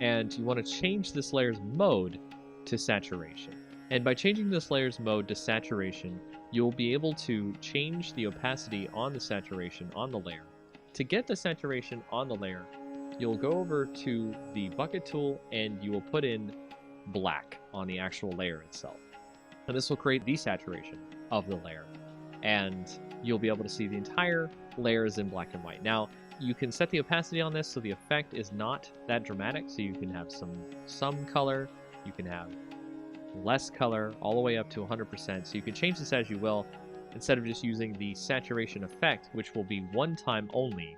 And you want to change this layer's mode to saturation. And by changing this layer's mode to saturation, you'll be able to change the opacity on the saturation on the layer. To get the saturation on the layer, you'll go over to the bucket tool and you will put in black on the actual layer itself. And this will create desaturation of the layer. And you'll be able to see the entire layer is in black and white. Now, you can set the opacity on this so the effect is not that dramatic. So you can have some color, you can have less color, all the way up to 100%. So you can change this as you will, instead of just using the saturation effect, which will be one time only.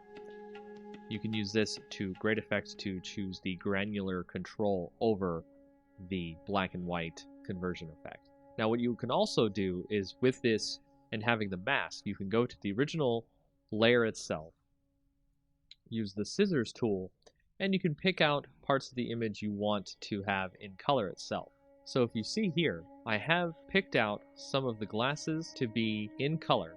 You can use this to great effect to choose the granular control over the black and white conversion effect. Now what you can also do is with this and having the mask, you can go to the original layer itself, use the scissors tool, and you can pick out parts of the image you want to have in color itself. So if you see here, I have picked out some of the glasses to be in color.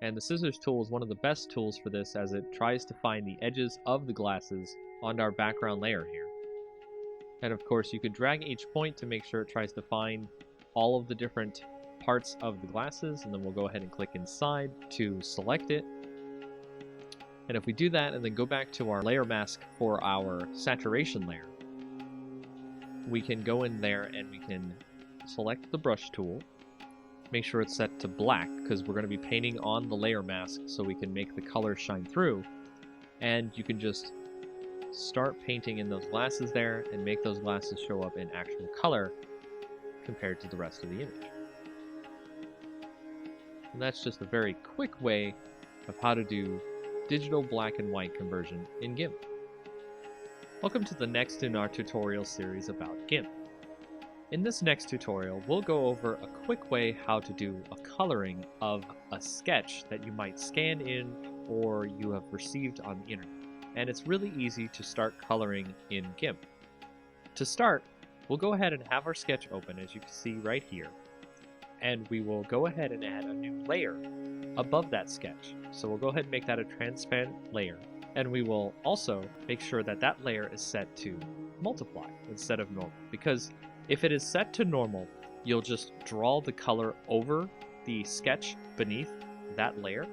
And the scissors tool is one of the best tools for this, as it tries to find the edges of the glasses on our background layer here. And of course, you can drag each point to make sure it tries to find all of the different parts of the glasses, and then we'll go ahead and click inside to select it. And if we do that and then go back to our layer mask for our saturation layer, we can go in there and we can select the brush tool. Make sure it's set to black because we're going to be painting on the layer mask so we can make the color shine through. And you can just start painting in those glasses there and make those glasses show up in actual color compared to the rest of the image. And that's just a very quick way of how to do digital black and white conversion in GIMP. Welcome to the next in our tutorial series about GIMP. In this next tutorial, we'll go over a quick way how to do a coloring of a sketch that you might scan in or you have received on the internet. And it's really easy to start coloring in GIMP. To start, we'll go ahead and have our sketch open, as you can see right here. And we will go ahead and add a new layer above that sketch. So we'll go ahead and make that a transparent layer. And we will also make sure that that layer is set to multiply instead of normal, because if it is set to normal, you'll just draw the color over the sketch beneath that layer.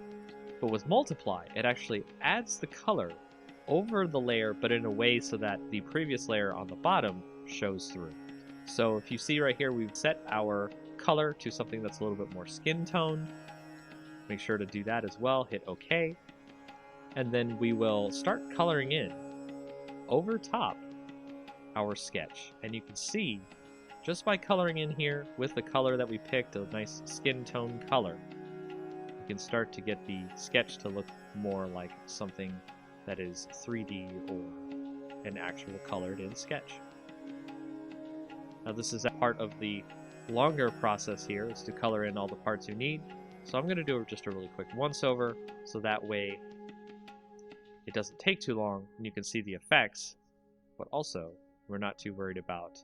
But with multiply, it actually adds the color over the layer, but in a way so that the previous layer on the bottom shows through. So if you see right here, we've set our color to something that's a little bit more skin tone. Make sure to do that as well, hit OK. And then we will start coloring in over top our sketch. And you can see, just by coloring in here with the color that we picked, a nice skin tone color, you can start to get the sketch to look more like something that is 3D or an actual colored in sketch. Now this is a part of the longer process here, is to color in all the parts you need. So I'm going to do just a really quick once over, so that way it doesn't take too long and you can see the effects, but also we're not too worried about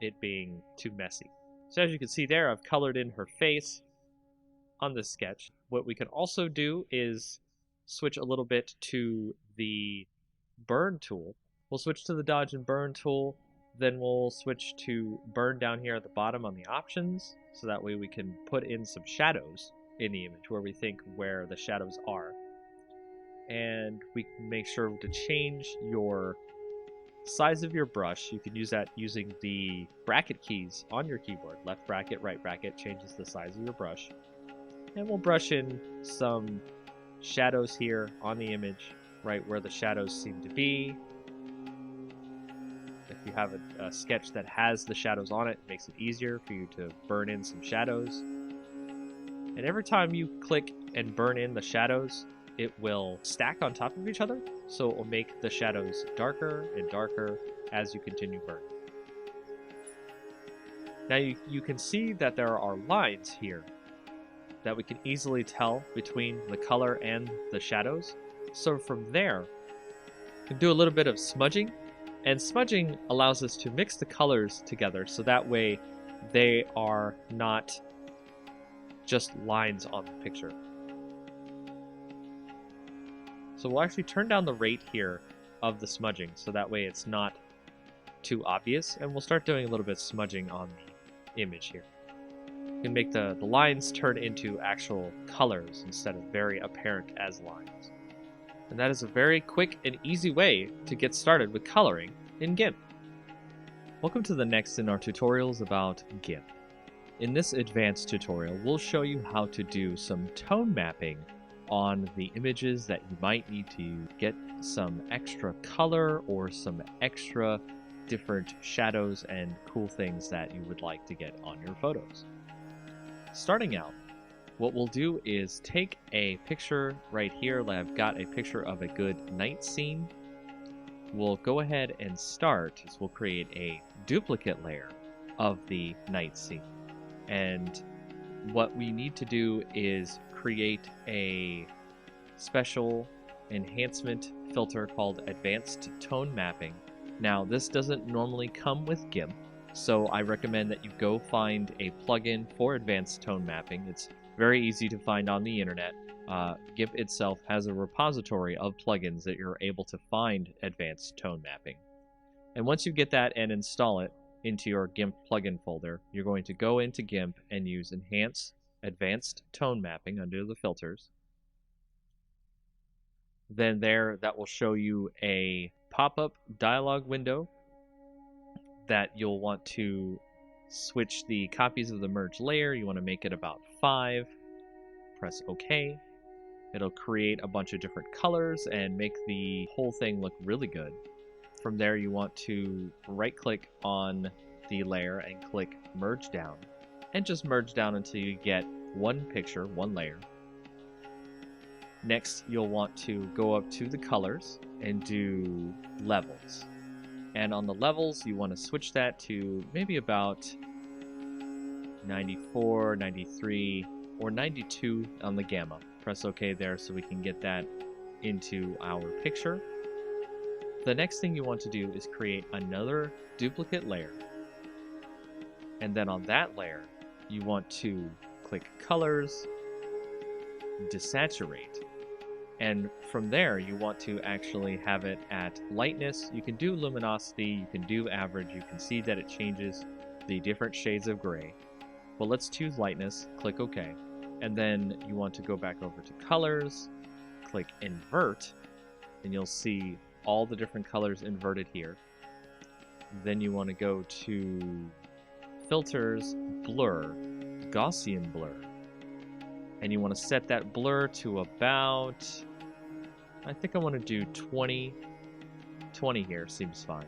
it being too messy. So as you can see there, I've colored in her face on this sketch. What we can also do is switch a little bit to the burn tool. We'll switch to the dodge and burn tool, then we'll switch to burn down here at the bottom on the options, so that way we can put in some shadows in the image where we think where the shadows are. And we can make sure to change your size of your brush. You can use that using the bracket keys on your keyboard. Left bracket, right bracket changes the size of your brush. And we'll brush in some shadows here on the image, right where the shadows seem to be. If you have a sketch that has the shadows on it, it makes it easier for you to burn in some shadows. And every time you click and burn in the shadows, it will stack on top of each other, so it will make the shadows darker and darker as you continue burning. Now you can see that there are lines here that we can easily tell between the color and the shadows. So from there, we can do a little bit of smudging, and smudging allows us to mix the colors together so that way they are not just lines on the picture. So we'll actually turn down the rate here of the smudging so that way it's not too obvious, and we'll start doing a little bit of smudging on the image here. You can make the lines turn into actual colors instead of very apparent as lines. And that is a very quick and easy way to get started with coloring in GIMP. Welcome to the next in our tutorials about GIMP. In this advanced tutorial, we'll show you how to do some tone mapping on the images that you might need to get some extra color or some extra different shadows and cool things that you would like to get on your photos. Starting out, what we'll do is take a picture right here. I've got a picture of a good night scene. We'll go ahead and start, so we'll create a duplicate layer of the night scene. And what we need to do is create a special enhancement filter called Advanced Tone Mapping. Now, this doesn't normally come with GIMP, so I recommend that you go find a plugin for Advanced Tone Mapping. It's very easy to find on the internet. GIMP itself has a repository of plugins that you're able to find Advanced Tone Mapping. And once you get that and install it into your GIMP plugin folder, you're going to go into GIMP and use Enhance Advanced Tone Mapping under the filters. Then that will show you a pop-up dialog window that you'll want to switch the copies of the merge layer. You want to make it about 5. Press OK. It'll create a bunch of different colors and make the whole thing look really good. From there, you want to right-click on the layer and click Merge Down. And just merge down until you get one picture, one layer. Next, you'll want to go up to the colors and do levels. And on the levels, you want to switch that to maybe about 94, 93, or 92 on the gamma. Press OK there so we can get that into our picture. The next thing you want to do is create another duplicate layer. And then on that layer, you want to click Colors, Desaturate. And from there, you want to actually have it at lightness. You can do luminosity, you can do average. You can see that it changes the different shades of gray. But let's choose lightness, click OK. And then you want to go back over to colors, click invert, and you'll see all the different colors inverted here. Then you want to go to filters, blur, Gaussian blur. And you want to set that blur to about, I think I want to do 20 here, seems fine.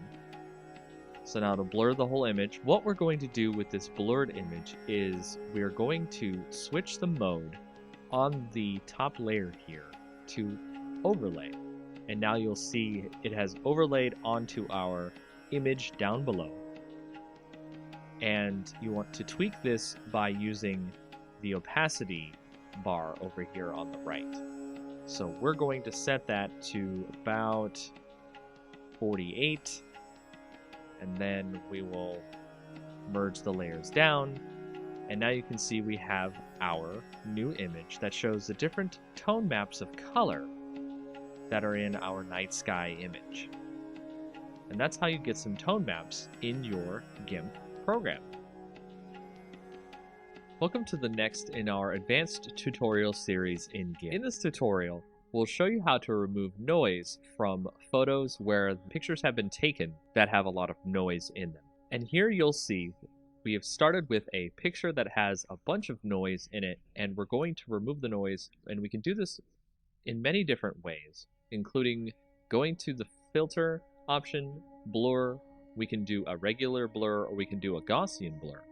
So now to blur the whole image, what we're going to do with this blurred image is we're going to switch the mode on the top layer here to overlay. And now you'll see it has overlaid onto our image down below. And you want to tweak this by using the opacity bar over here on the right. So we're going to set that to about 48, and then we will merge the layers down, and now you can see we have our new image that shows the different tone maps of color that are in our night sky image. And that's how you get some tone maps in your GIMP program. Welcome to the next in our advanced tutorial series in GIMP. In this tutorial, we'll show you how to remove noise from photos where the pictures have been taken that have a lot of noise in them. And here you'll see we have started with a picture that has a bunch of noise in it, and we're going to remove the noise, and we can do this in many different ways, including going to the filter option, blur. We can do a regular blur, or we can do a Gaussian blur.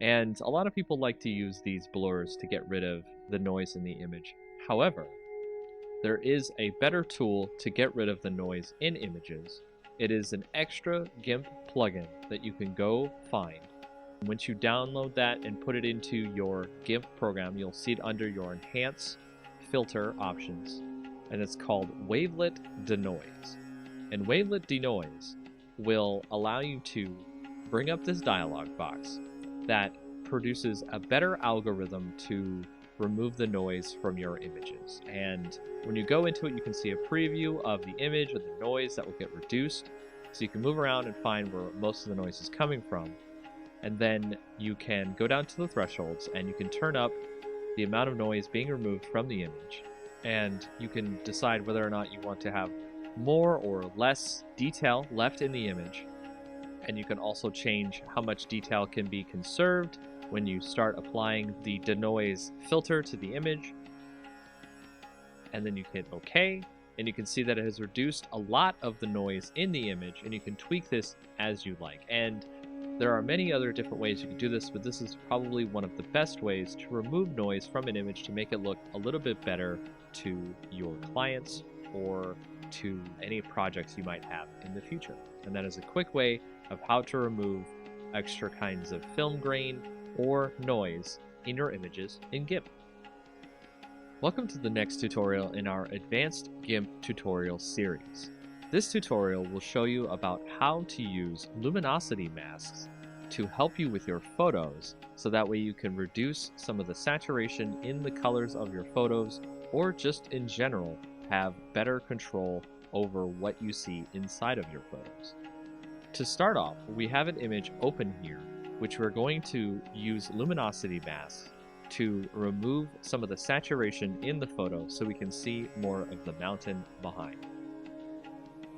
And a lot of people like to use these blurs to get rid of the noise in the image. However, there is a better tool to get rid of the noise in images. It is an extra GIMP plugin that you can go find. Once you download that and put it into your GIMP program, you'll see it under your Enhance Filter options. and it's called Wavelet Denoise. And Wavelet Denoise will allow you to bring up this dialog box that produces a better algorithm to remove the noise from your images. And when you go into it, you can see a preview of the image and the noise that will get reduced. So you can move around and find where most of the noise is coming from. And then you can go down to the thresholds and you can turn up the amount of noise being removed from the image. And you can decide whether or not you want to have more or less detail left in the image. And you can also change how much detail can be conserved when you start applying the denoise filter to the image. And then you hit OK, and you can see that it has reduced a lot of the noise in the image, and you can tweak this as you like. And there are many other different ways you can do this, but this is probably one of the best ways to remove noise from an image to make it look a little bit better to your clients or to any projects you might have in the future. And that is a quick way of how to remove extra kinds of film grain or noise in your images in GIMP. Welcome to the next tutorial in our Advanced GIMP tutorial series. This tutorial will show you about how to use luminosity masks to help you with your photos, so that way you can reduce some of the saturation in the colors of your photos, or just in general have better control over what you see inside of your photos. To start off, we have an image open here, which we're going to use luminosity masks to remove some of the saturation in the photo so we can see more of the mountain behind.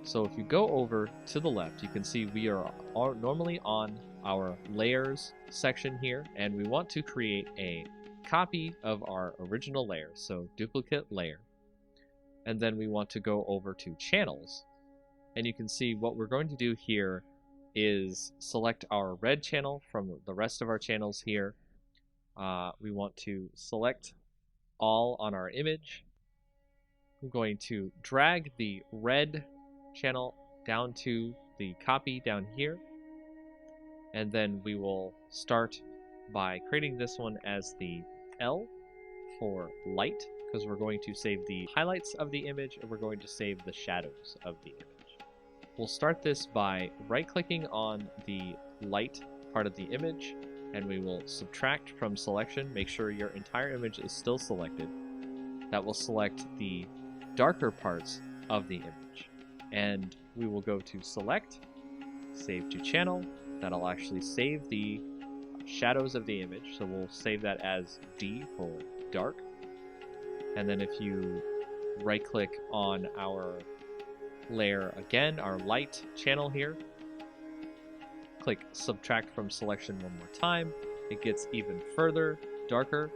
So if you go over to the left, you can see we are normally on our layers section here, and we want to create a copy of our original layer, so duplicate layer. And then we want to go over to channels, and you can see what we're going to do here is select our red channel from the rest of our channels here. We want to select all on our image. I'm going to drag the red channel down to the copy down here, and then we will start by creating this one as the L for light, because we're going to save the highlights of the image and we're going to save the shadows of the image. We'll start this by right-clicking on the light part of the image, and we will subtract from selection. Make sure your entire image is still selected. That will select the darker parts of the image. And we will go to Select, Save to Channel. That'll actually save the shadows of the image, so we'll save that as D for dark. And then if you right-click on our layer again, our light channel here, click Subtract from Selection one more time, it gets even further darker,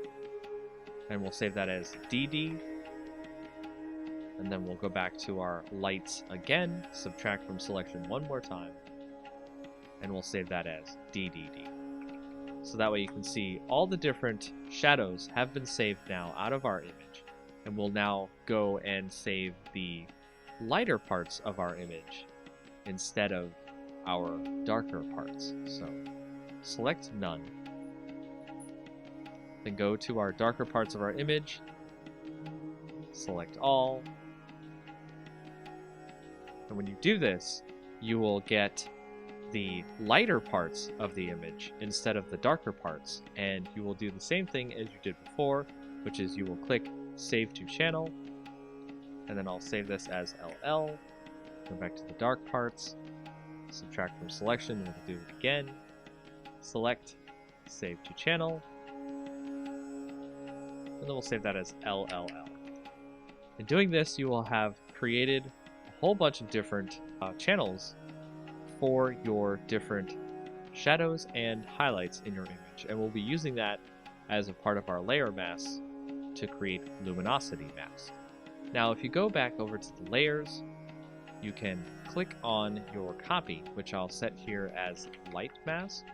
and we'll save that as DD. And then we'll go back to our lights again, subtract from selection one more time, and we'll save that as DDD. So that way you can see all the different shadows have been saved now out of our image, and we'll now go and save the lighter parts of our image instead of our darker parts. So select none, then go to our darker parts of our image, select all. And when you do this, you will get the lighter parts of the image instead of the darker parts. And you will do the same thing as you did before, which is you will click Save to Channel, and then I'll save this as LL, go back to the dark parts, subtract from selection, and we'll do it again, select, Save to Channel, and then we'll save that as LLL. In doing this, you will have created a whole bunch of different channels for your different shadows and highlights in your image, and we'll be using that as a part of our layer masks to create luminosity masks. Now if you go back over to the layers, you can click on your copy, which I'll set here as light mask,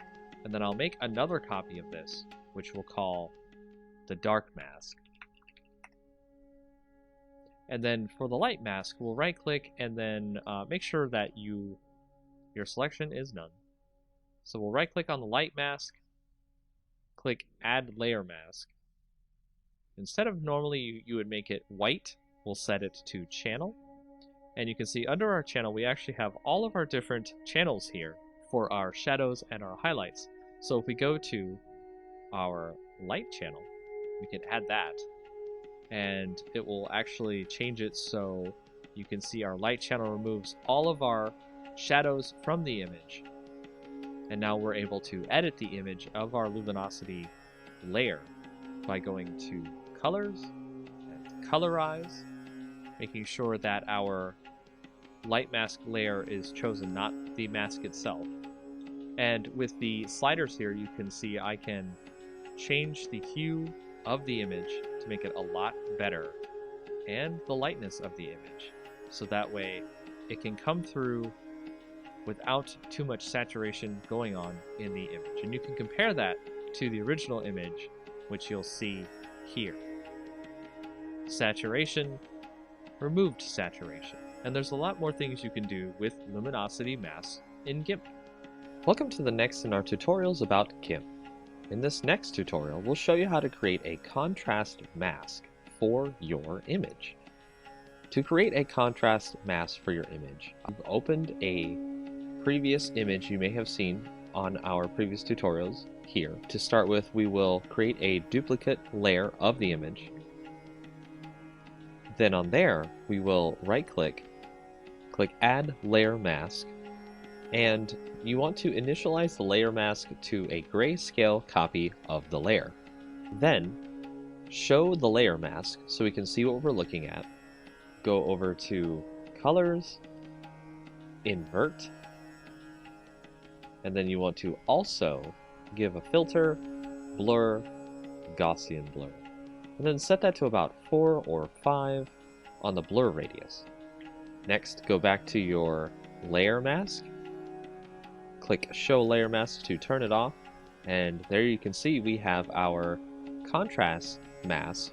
and then I'll make another copy of this, which we'll call the dark mask. And then for the light mask, we'll right click and then make sure that your selection is none. So we'll right click on the light mask, click Add Layer Mask. Instead of normally you would make it white, we'll set it to channel. And you can see under our channel, we actually have all of our different channels here for our shadows and our highlights. So if we go to our light channel, we can add that, and it will actually change it so you can see our light channel removes all of our shadows from the image. And now we're able to edit the image of our luminosity layer by going to colors and colorize, making sure that our light mask layer is chosen, not the mask itself. And with the sliders here, you can see I can change the hue of the image to make it a lot better, and the lightness of the image, so that way it can come through without too much saturation going on in the image. And you can compare that to the original image, which you'll see here. Saturation, removed saturation. And there's a lot more things you can do with luminosity masks in GIMP. Welcome to the next in our tutorials about GIMP. In this next tutorial, we'll show you how to create a contrast mask for your image. To create a contrast mask for your image, I've opened a previous image you may have seen on our previous tutorials here. To start with, we will create a duplicate layer of the image. Then on there, we will right-click, click Add Layer Mask, and you want to initialize the layer mask to a grayscale copy of the layer. Then, show the layer mask so we can see what we're looking at. Go over to Colors, Invert, and then you want to also give a filter, Blur, Gaussian Blur. And then set that to about 4 or 5 on the blur radius. Next, go back to your layer mask, click Show Layer Mask to turn it off, and there you can see we have our contrast mask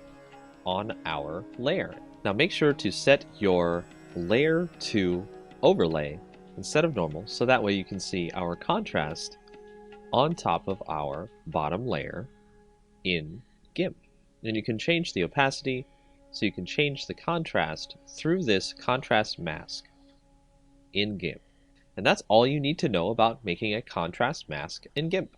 on our layer. Now make sure to set your layer to overlay instead of normal, so that way you can see our contrast on top of our bottom layer in GIMP. And you can change the opacity, so you can change the contrast through this contrast mask in GIMP. And that's all you need to know about making a contrast mask in GIMP.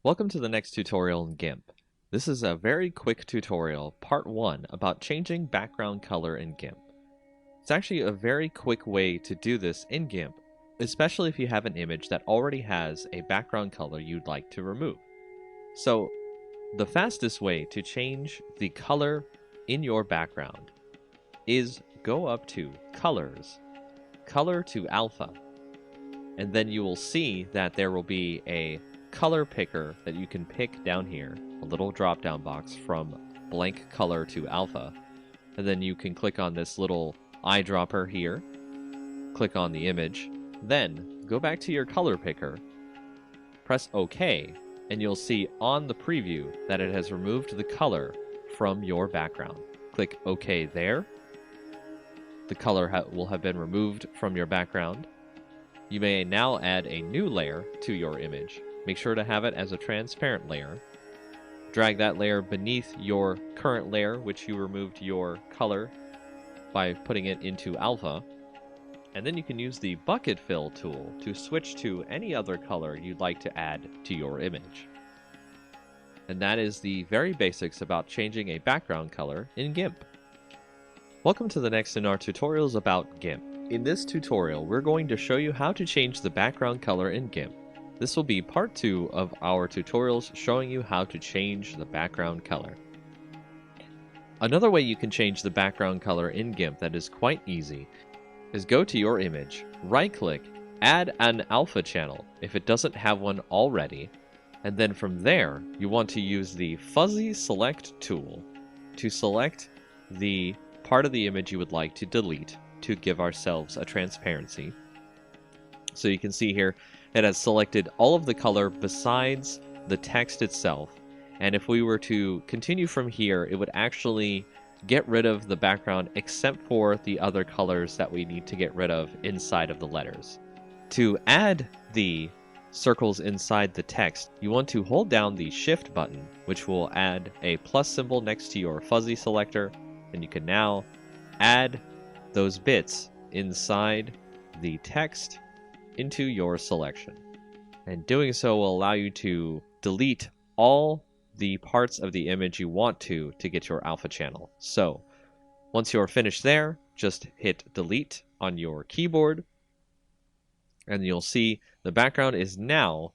Welcome to the next tutorial in GIMP. This is a very quick tutorial, part 1, about changing background color in GIMP. It's actually a very quick way to do this in GIMP, especially if you have an image that already has a background color you'd like to remove. So, the fastest way to change the color in your background is go up to Colors, Color to Alpha, and then you will see that there will be a color picker that you can pick down here, a little drop down box from blank color to alpha, and then you can click on this little eyedropper here, click on the image, then go back to your color picker, press OK, and you'll see on the preview that it has removed the color from your background. Click OK there. The color will have been removed from your background. You may now add a new layer to your image. Make sure to have it as a transparent layer. Drag that layer beneath your current layer, which you removed your color by putting it into alpha. And then you can use the bucket fill tool to switch to any other color you'd like to add to your image. And that is the very basics about changing a background color in GIMP. Welcome to the next in our tutorials about GIMP. In this tutorial, we're going to show you how to change the background color in GIMP. This will be part 2 of our tutorials showing you how to change the background color. Another way you can change the background color in GIMP that is quite easy is go to your image, right-click, add an alpha channel if it doesn't have one already, and then from there you want to use the Fuzzy Select tool to select the part of the image you would like to delete to give ourselves a transparency. So you can see here it has selected all of the color besides the text itself, and if we were to continue from here, it would actually get rid of the background except for the other colors that we need to get rid of inside of the letters. To add the circles inside the text, you want to hold down the Shift button, which will add a plus symbol next to your fuzzy selector, and you can now add those bits inside the text into your selection. And doing so will allow you to delete all the parts of the image you want to get your alpha channel. So once you're finished there, just hit delete on your keyboard, and you'll see the background is now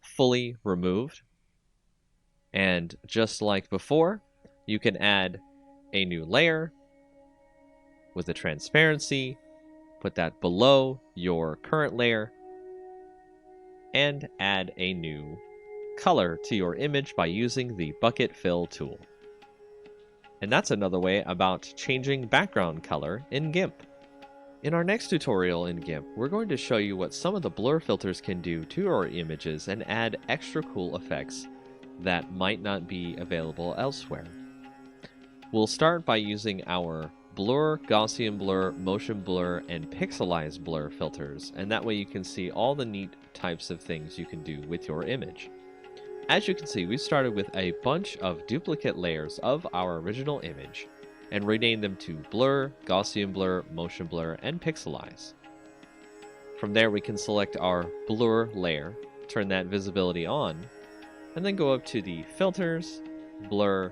fully removed. And just like before, you can add a new layer with a transparency, put that below your current layer, and add a new color to your image by using the bucket fill tool. And that's another way about changing background color in GIMP. In our next tutorial in GIMP, we're going to show you what some of the blur filters can do to our images and add extra cool effects that might not be available elsewhere. We'll start by using our blur, Gaussian blur, motion blur, and pixelize blur filters, and that way you can see all the neat types of things you can do with your image. As you can see, we started with a bunch of duplicate layers of our original image and renamed them to blur, Gaussian blur, motion blur, and pixelize. From there we can select our blur layer, turn that visibility on, and then go up to the filters, blur,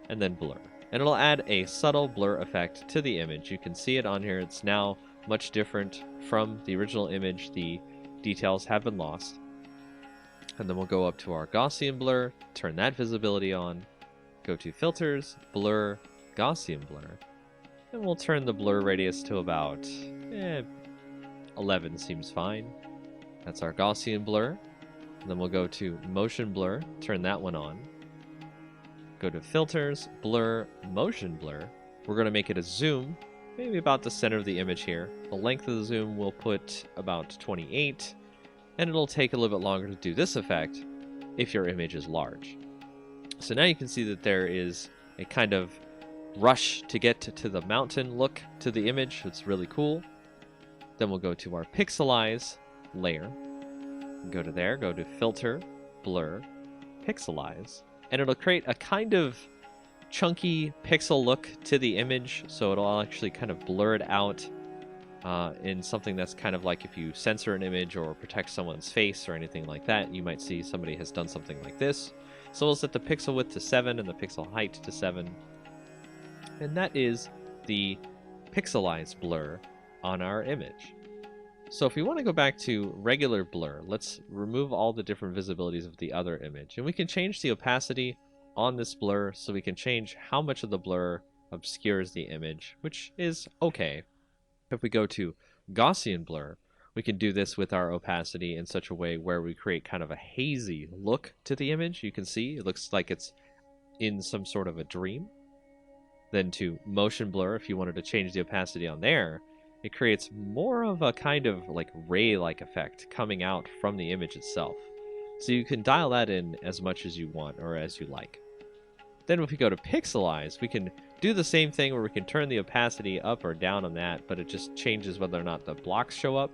and then blur. And it'll add a subtle blur effect to the image. You can see it on here. It's now much different from the original image. The details have been lost. And then we'll go up to our Gaussian blur, turn that visibility on, go to filters, blur, Gaussian blur, and we'll turn the blur radius to about 11 seems fine. That's our Gaussian blur. And then we'll go to motion blur, turn that one on. Go to filters, blur, motion blur. We're going to make it a zoom, maybe about the center of the image here. The length of the zoom we'll put about 28, and it'll take a little bit longer to do this effect if your image is large. So now you can see that there is a kind of rush to get to the mountain look to the image. It's really cool. Then we'll go to our pixelize layer. Go to there, go to filter, blur, pixelize, and it'll create a kind of chunky pixel look to the image, so it'll actually kind of blur it out in something that's kind of like if you censor an image or protect someone's face or anything like that, you might see somebody has done something like this. So we'll set the pixel width to 7 and the pixel height to 7, and that is the pixelized blur on our image. So if we want to go back to regular blur, let's remove all the different visibilities of the other image. And we can change the opacity on this blur, so we can change how much of the blur obscures the image, which is okay. If we go to Gaussian blur, we can do this with our opacity in such a way where we create kind of a hazy look to the image. You can see it looks like it's in some sort of a dream. Then to motion blur, if you wanted to change the opacity on there, it creates more of a kind of like ray-like effect coming out from the image itself. So you can dial that in as much as you want or as you like. Then if we go to pixelize, we can do the same thing where we can turn the opacity up or down on that, but it just changes whether or not the blocks show up.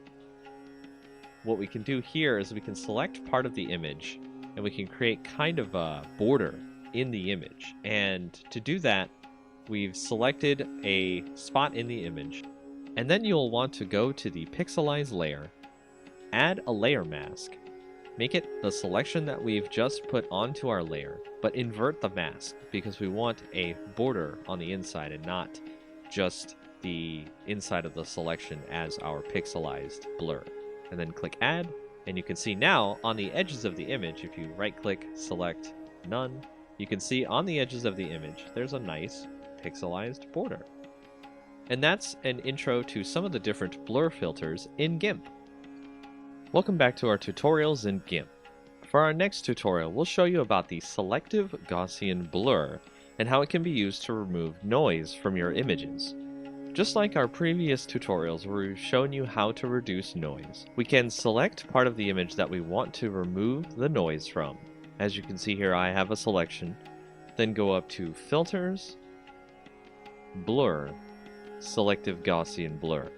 What we can do here is we can select part of the image and we can create kind of a border in the image. And to do that, we've selected a spot in the image. And then you'll want to go to the pixelize layer, add a layer mask, make it the selection that we've just put onto our layer, but invert the mask because we want a border on the inside and not just the inside of the selection as our pixelized blur. And then click add, and you can see now on the edges of the image, if you right click, select none, you can see on the edges of the image there's a nice pixelized border. And that's an intro to some of the different blur filters in GIMP. Welcome back to our tutorials in GIMP. For our next tutorial, we'll show you about the Selective Gaussian blur and how it can be used to remove noise from your images. Just like our previous tutorials where we've shown you how to reduce noise, we can select part of the image that we want to remove the noise from. As you can see here, I have a selection. Then go up to Filters, Blur, Selective Gaussian blur.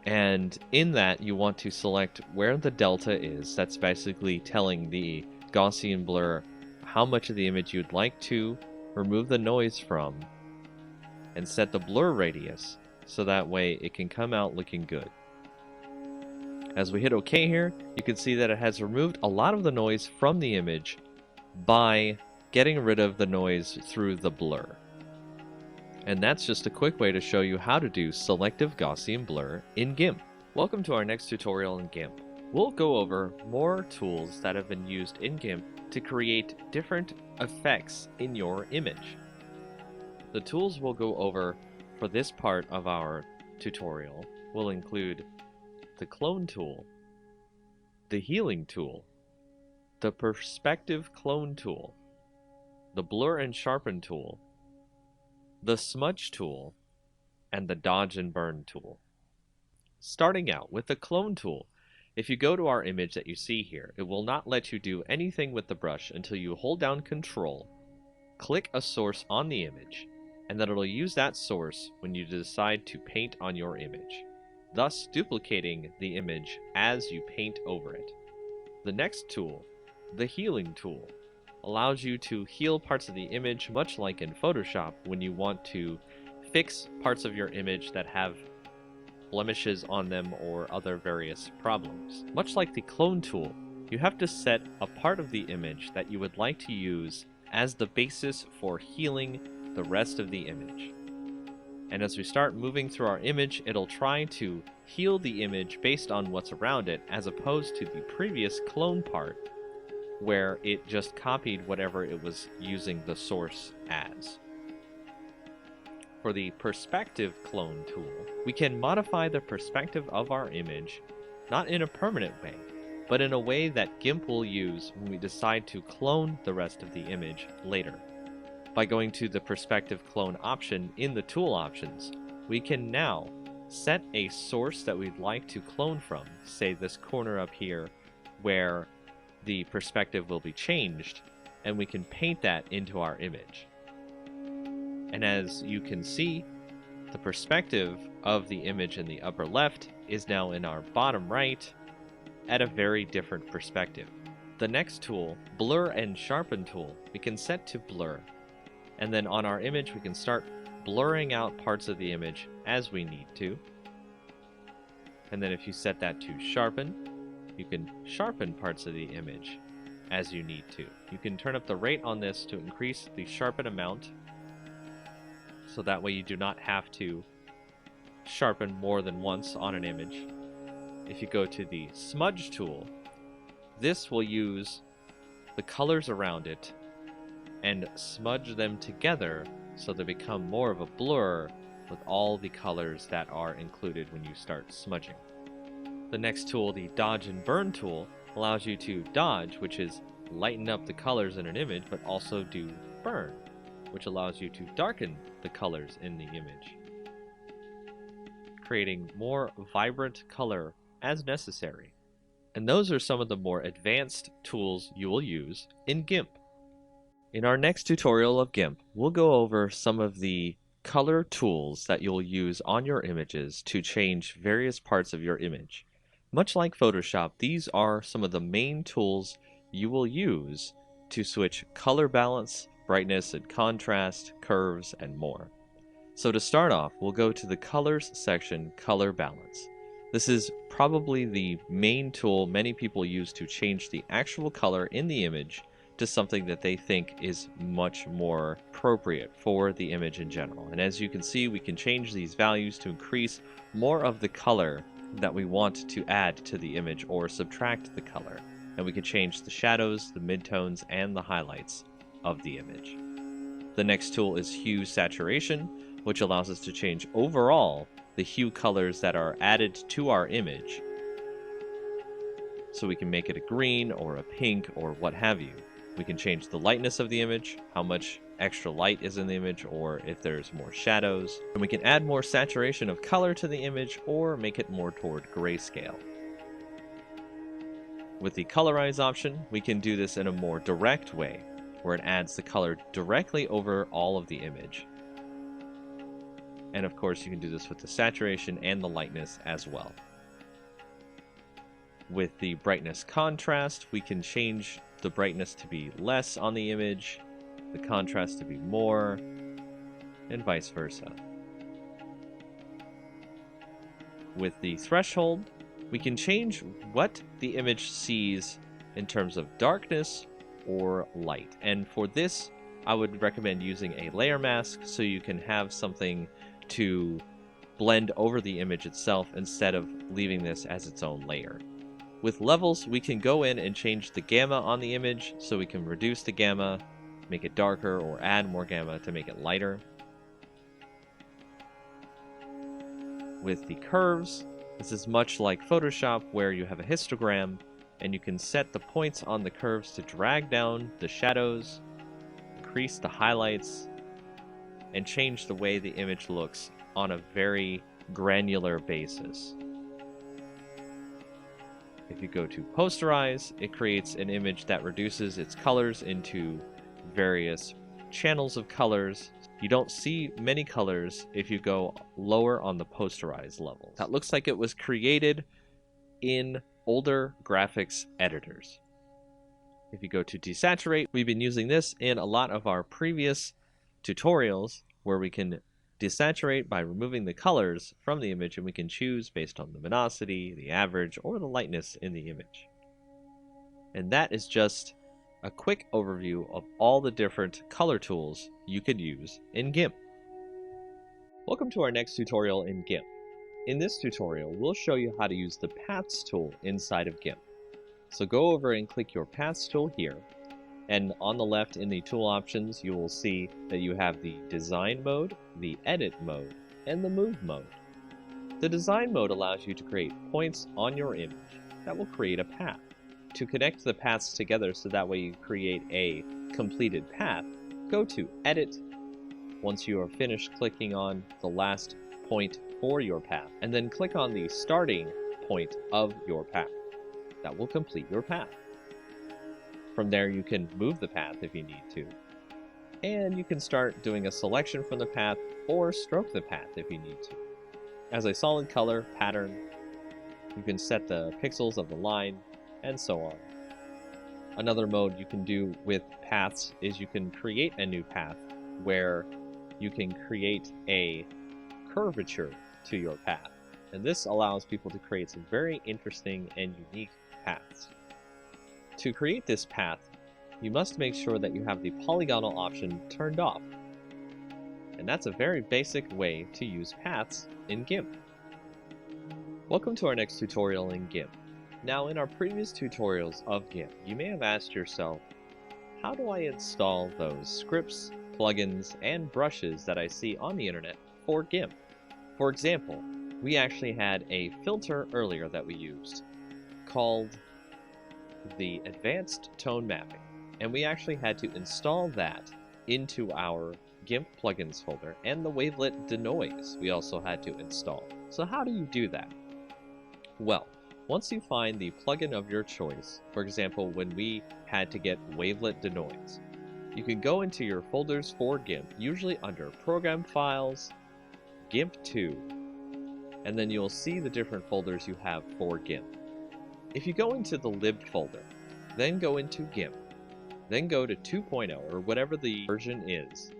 And in that, you want to select where the delta is. That's basically telling the Gaussian blur how much of the image you'd like to remove the noise from. and set the blur radius so that way it can come out looking good. As we hit OK here, you can see that it has removed a lot of the noise from the image by getting rid of the noise through the blur. And that's just a quick way to show you how to do selective Gaussian blur in GIMP. Welcome to our next tutorial in GIMP. We'll go over more tools that have been used in GIMP to create different effects in your image. The tools we'll go over for this part of our tutorial will include the clone tool, the healing tool, the perspective clone tool, the blur and sharpen tool, the smudge tool, and the dodge and burn tool. Starting out with the clone tool, if you go to our image that you see here, it will not let you do anything with the brush until you hold down Control, click a source on the image, and then it'll use that source when you decide to paint on your image, thus duplicating the image as you paint over it. The next tool, the healing tool, allows you to heal parts of the image much like in Photoshop when you want to fix parts of your image that have blemishes on them or other various problems. Much like the clone tool, you have to set a part of the image that you would like to use as the basis for healing the rest of the image. And as we start moving through our image, it'll try to heal the image based on what's around it, as opposed to the previous clone part where it just copied whatever it was using the source as. For the perspective clone tool, we can modify the perspective of our image, not in a permanent way, but in a way that GIMP will use when we decide to clone the rest of the image later. By going to the perspective clone option in the tool options, we can now set a source that we'd like to clone from, say this corner up here where the perspective will be changed, and we can paint that into our image. And as you can see, the perspective of the image in the upper left is now in our bottom right at a very different perspective. The next tool, blur and sharpen tool, we can set to blur. And then on our image, we can start blurring out parts of the image as we need to. And then if you set that to sharpen, you can sharpen parts of the image as you need to. You can turn up the rate on this to increase the sharpen amount, so that way you do not have to sharpen more than once on an image. If you go to the smudge tool, this will use the colors around it and smudge them together so they become more of a blur with all the colors that are included when you start smudging. The next tool, the dodge and burn tool, allows you to dodge, which is lighten up the colors in an image, but also do burn, which allows you to darken the colors in the image, creating more vibrant color as necessary. And those are some of the more advanced tools you will use in GIMP. In our next tutorial of GIMP, we'll go over some of the color tools that you'll use on your images to change various parts of your image. Much like Photoshop, these are some of the main tools you will use to switch color balance, brightness and contrast, curves, and more. So to start off, we'll go to the Colors section, Color Balance. This is probably the main tool many people use to change the actual color in the image to something that they think is much more appropriate for the image in general. And as you can see, we can change these values to increase more of the color that we want to add to the image or subtract the color. And we can change the shadows, the midtones, and the highlights of the image. The next tool is Hue Saturation, which allows us to change overall the hue colors that are added to our image. So we can make it a green or a pink or what have you. We can change the lightness of the image, how much extra light is in the image, or if there's more shadows. And we can add more saturation of color to the image or make it more toward grayscale. With the Colorize option, we can do this in a more direct way, where it adds the color directly over all of the image. And of course, you can do this with the saturation and the lightness as well. With the brightness contrast, we can change the brightness to be less on the image, the contrast to be more, and vice versa. With the threshold, we can change what the image sees in terms of darkness or light. And for this, I would recommend using a layer mask so you can have something to blend over the image itself instead of leaving this as its own layer. With levels, we can go in and change the gamma on the image so we can reduce the gamma, make it darker, or add more gamma to make it lighter. With the curves, this is much like Photoshop where you have a histogram and you can set the points on the curves to drag down the shadows, increase the highlights, and change the way the image looks on a very granular basis. If you go to posterize, it creates an image that reduces its colors into various channels of colors. You don't see many colors if you go lower on the posterize level. That looks like it was created in older graphics editors. If you go to desaturate, we've been using this in a lot of our previous tutorials where we can desaturate by removing the colors from the image, and we can choose based on the luminosity, the average, or the lightness in the image. And that is just a quick overview of all the different color tools you could use in GIMP. Welcome to our next tutorial in GIMP. In this tutorial, we'll show you how to use the Paths tool inside of GIMP. So go over and click your Paths tool here, and on the left in the tool options, you will see that you have the Design mode, the Edit mode, and the Move mode. The Design mode allows you to create points on your image that will create a path. To connect the paths together so that way you create a completed path, go to Edit once you are finished clicking on the last point for your path, and then click on the starting point of your path. That will complete your path. From there, you can move the path if you need to, and you can start doing a selection from the path or stroke the path if you need to. As a solid color pattern, you can set the pixels of the line, and so on. Another mode you can do with paths is you can create a new path where you can create a curvature to your path. And this allows people to create some very interesting and unique paths. To create this path, you must make sure that you have the polygonal option turned off. And that's a very basic way to use paths in GIMP. Welcome to our next tutorial in GIMP. Now, in our previous tutorials of GIMP, you may have asked yourself, how do I install those scripts, plugins, and brushes that I see on the internet for GIMP? For example, we actually had a filter earlier that we used called the Advanced Tone Mapping, and we actually had to install that into our GIMP plugins folder, and the wavelet denoise we also had to install. So how do you do that? Well, once you find the plugin of your choice, for example, when we had to get wavelet denoise, you can go into your folders for GIMP, usually under Program Files, GIMP 2, and then you'll see the different folders you have for GIMP. If you go into the lib folder, then go into GIMP, then go to 2.0 or whatever the version is,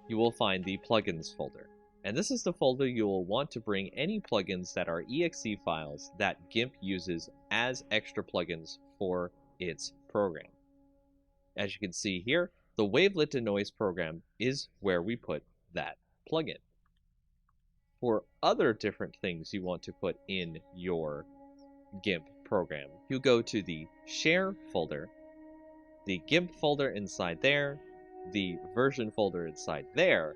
you will find the plugins folder. And this is the folder you will want to bring any plugins that are exe files that GIMP uses as extra plugins for its program. As you can see here, the wavelet denoise program is where we put that plugin. For other different things you want to put in your GIMP program, you go to the Share folder, the GIMP folder inside there, the version folder inside there,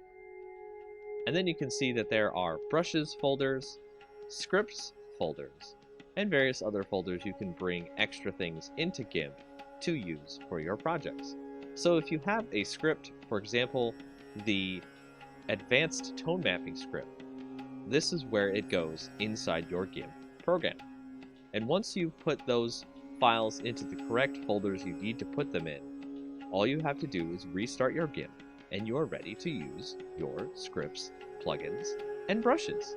and then you can see that there are brushes folders, scripts folders, and various other folders you can bring extra things into GIMP to use for your projects. So if you have a script, for example, the Advanced Tone Mapping script, this is where it goes inside your GIMP program. And once you put those files into the correct folders you need to put them in, all you have to do is restart your GIMP, and you are ready to use your scripts, plugins, and brushes.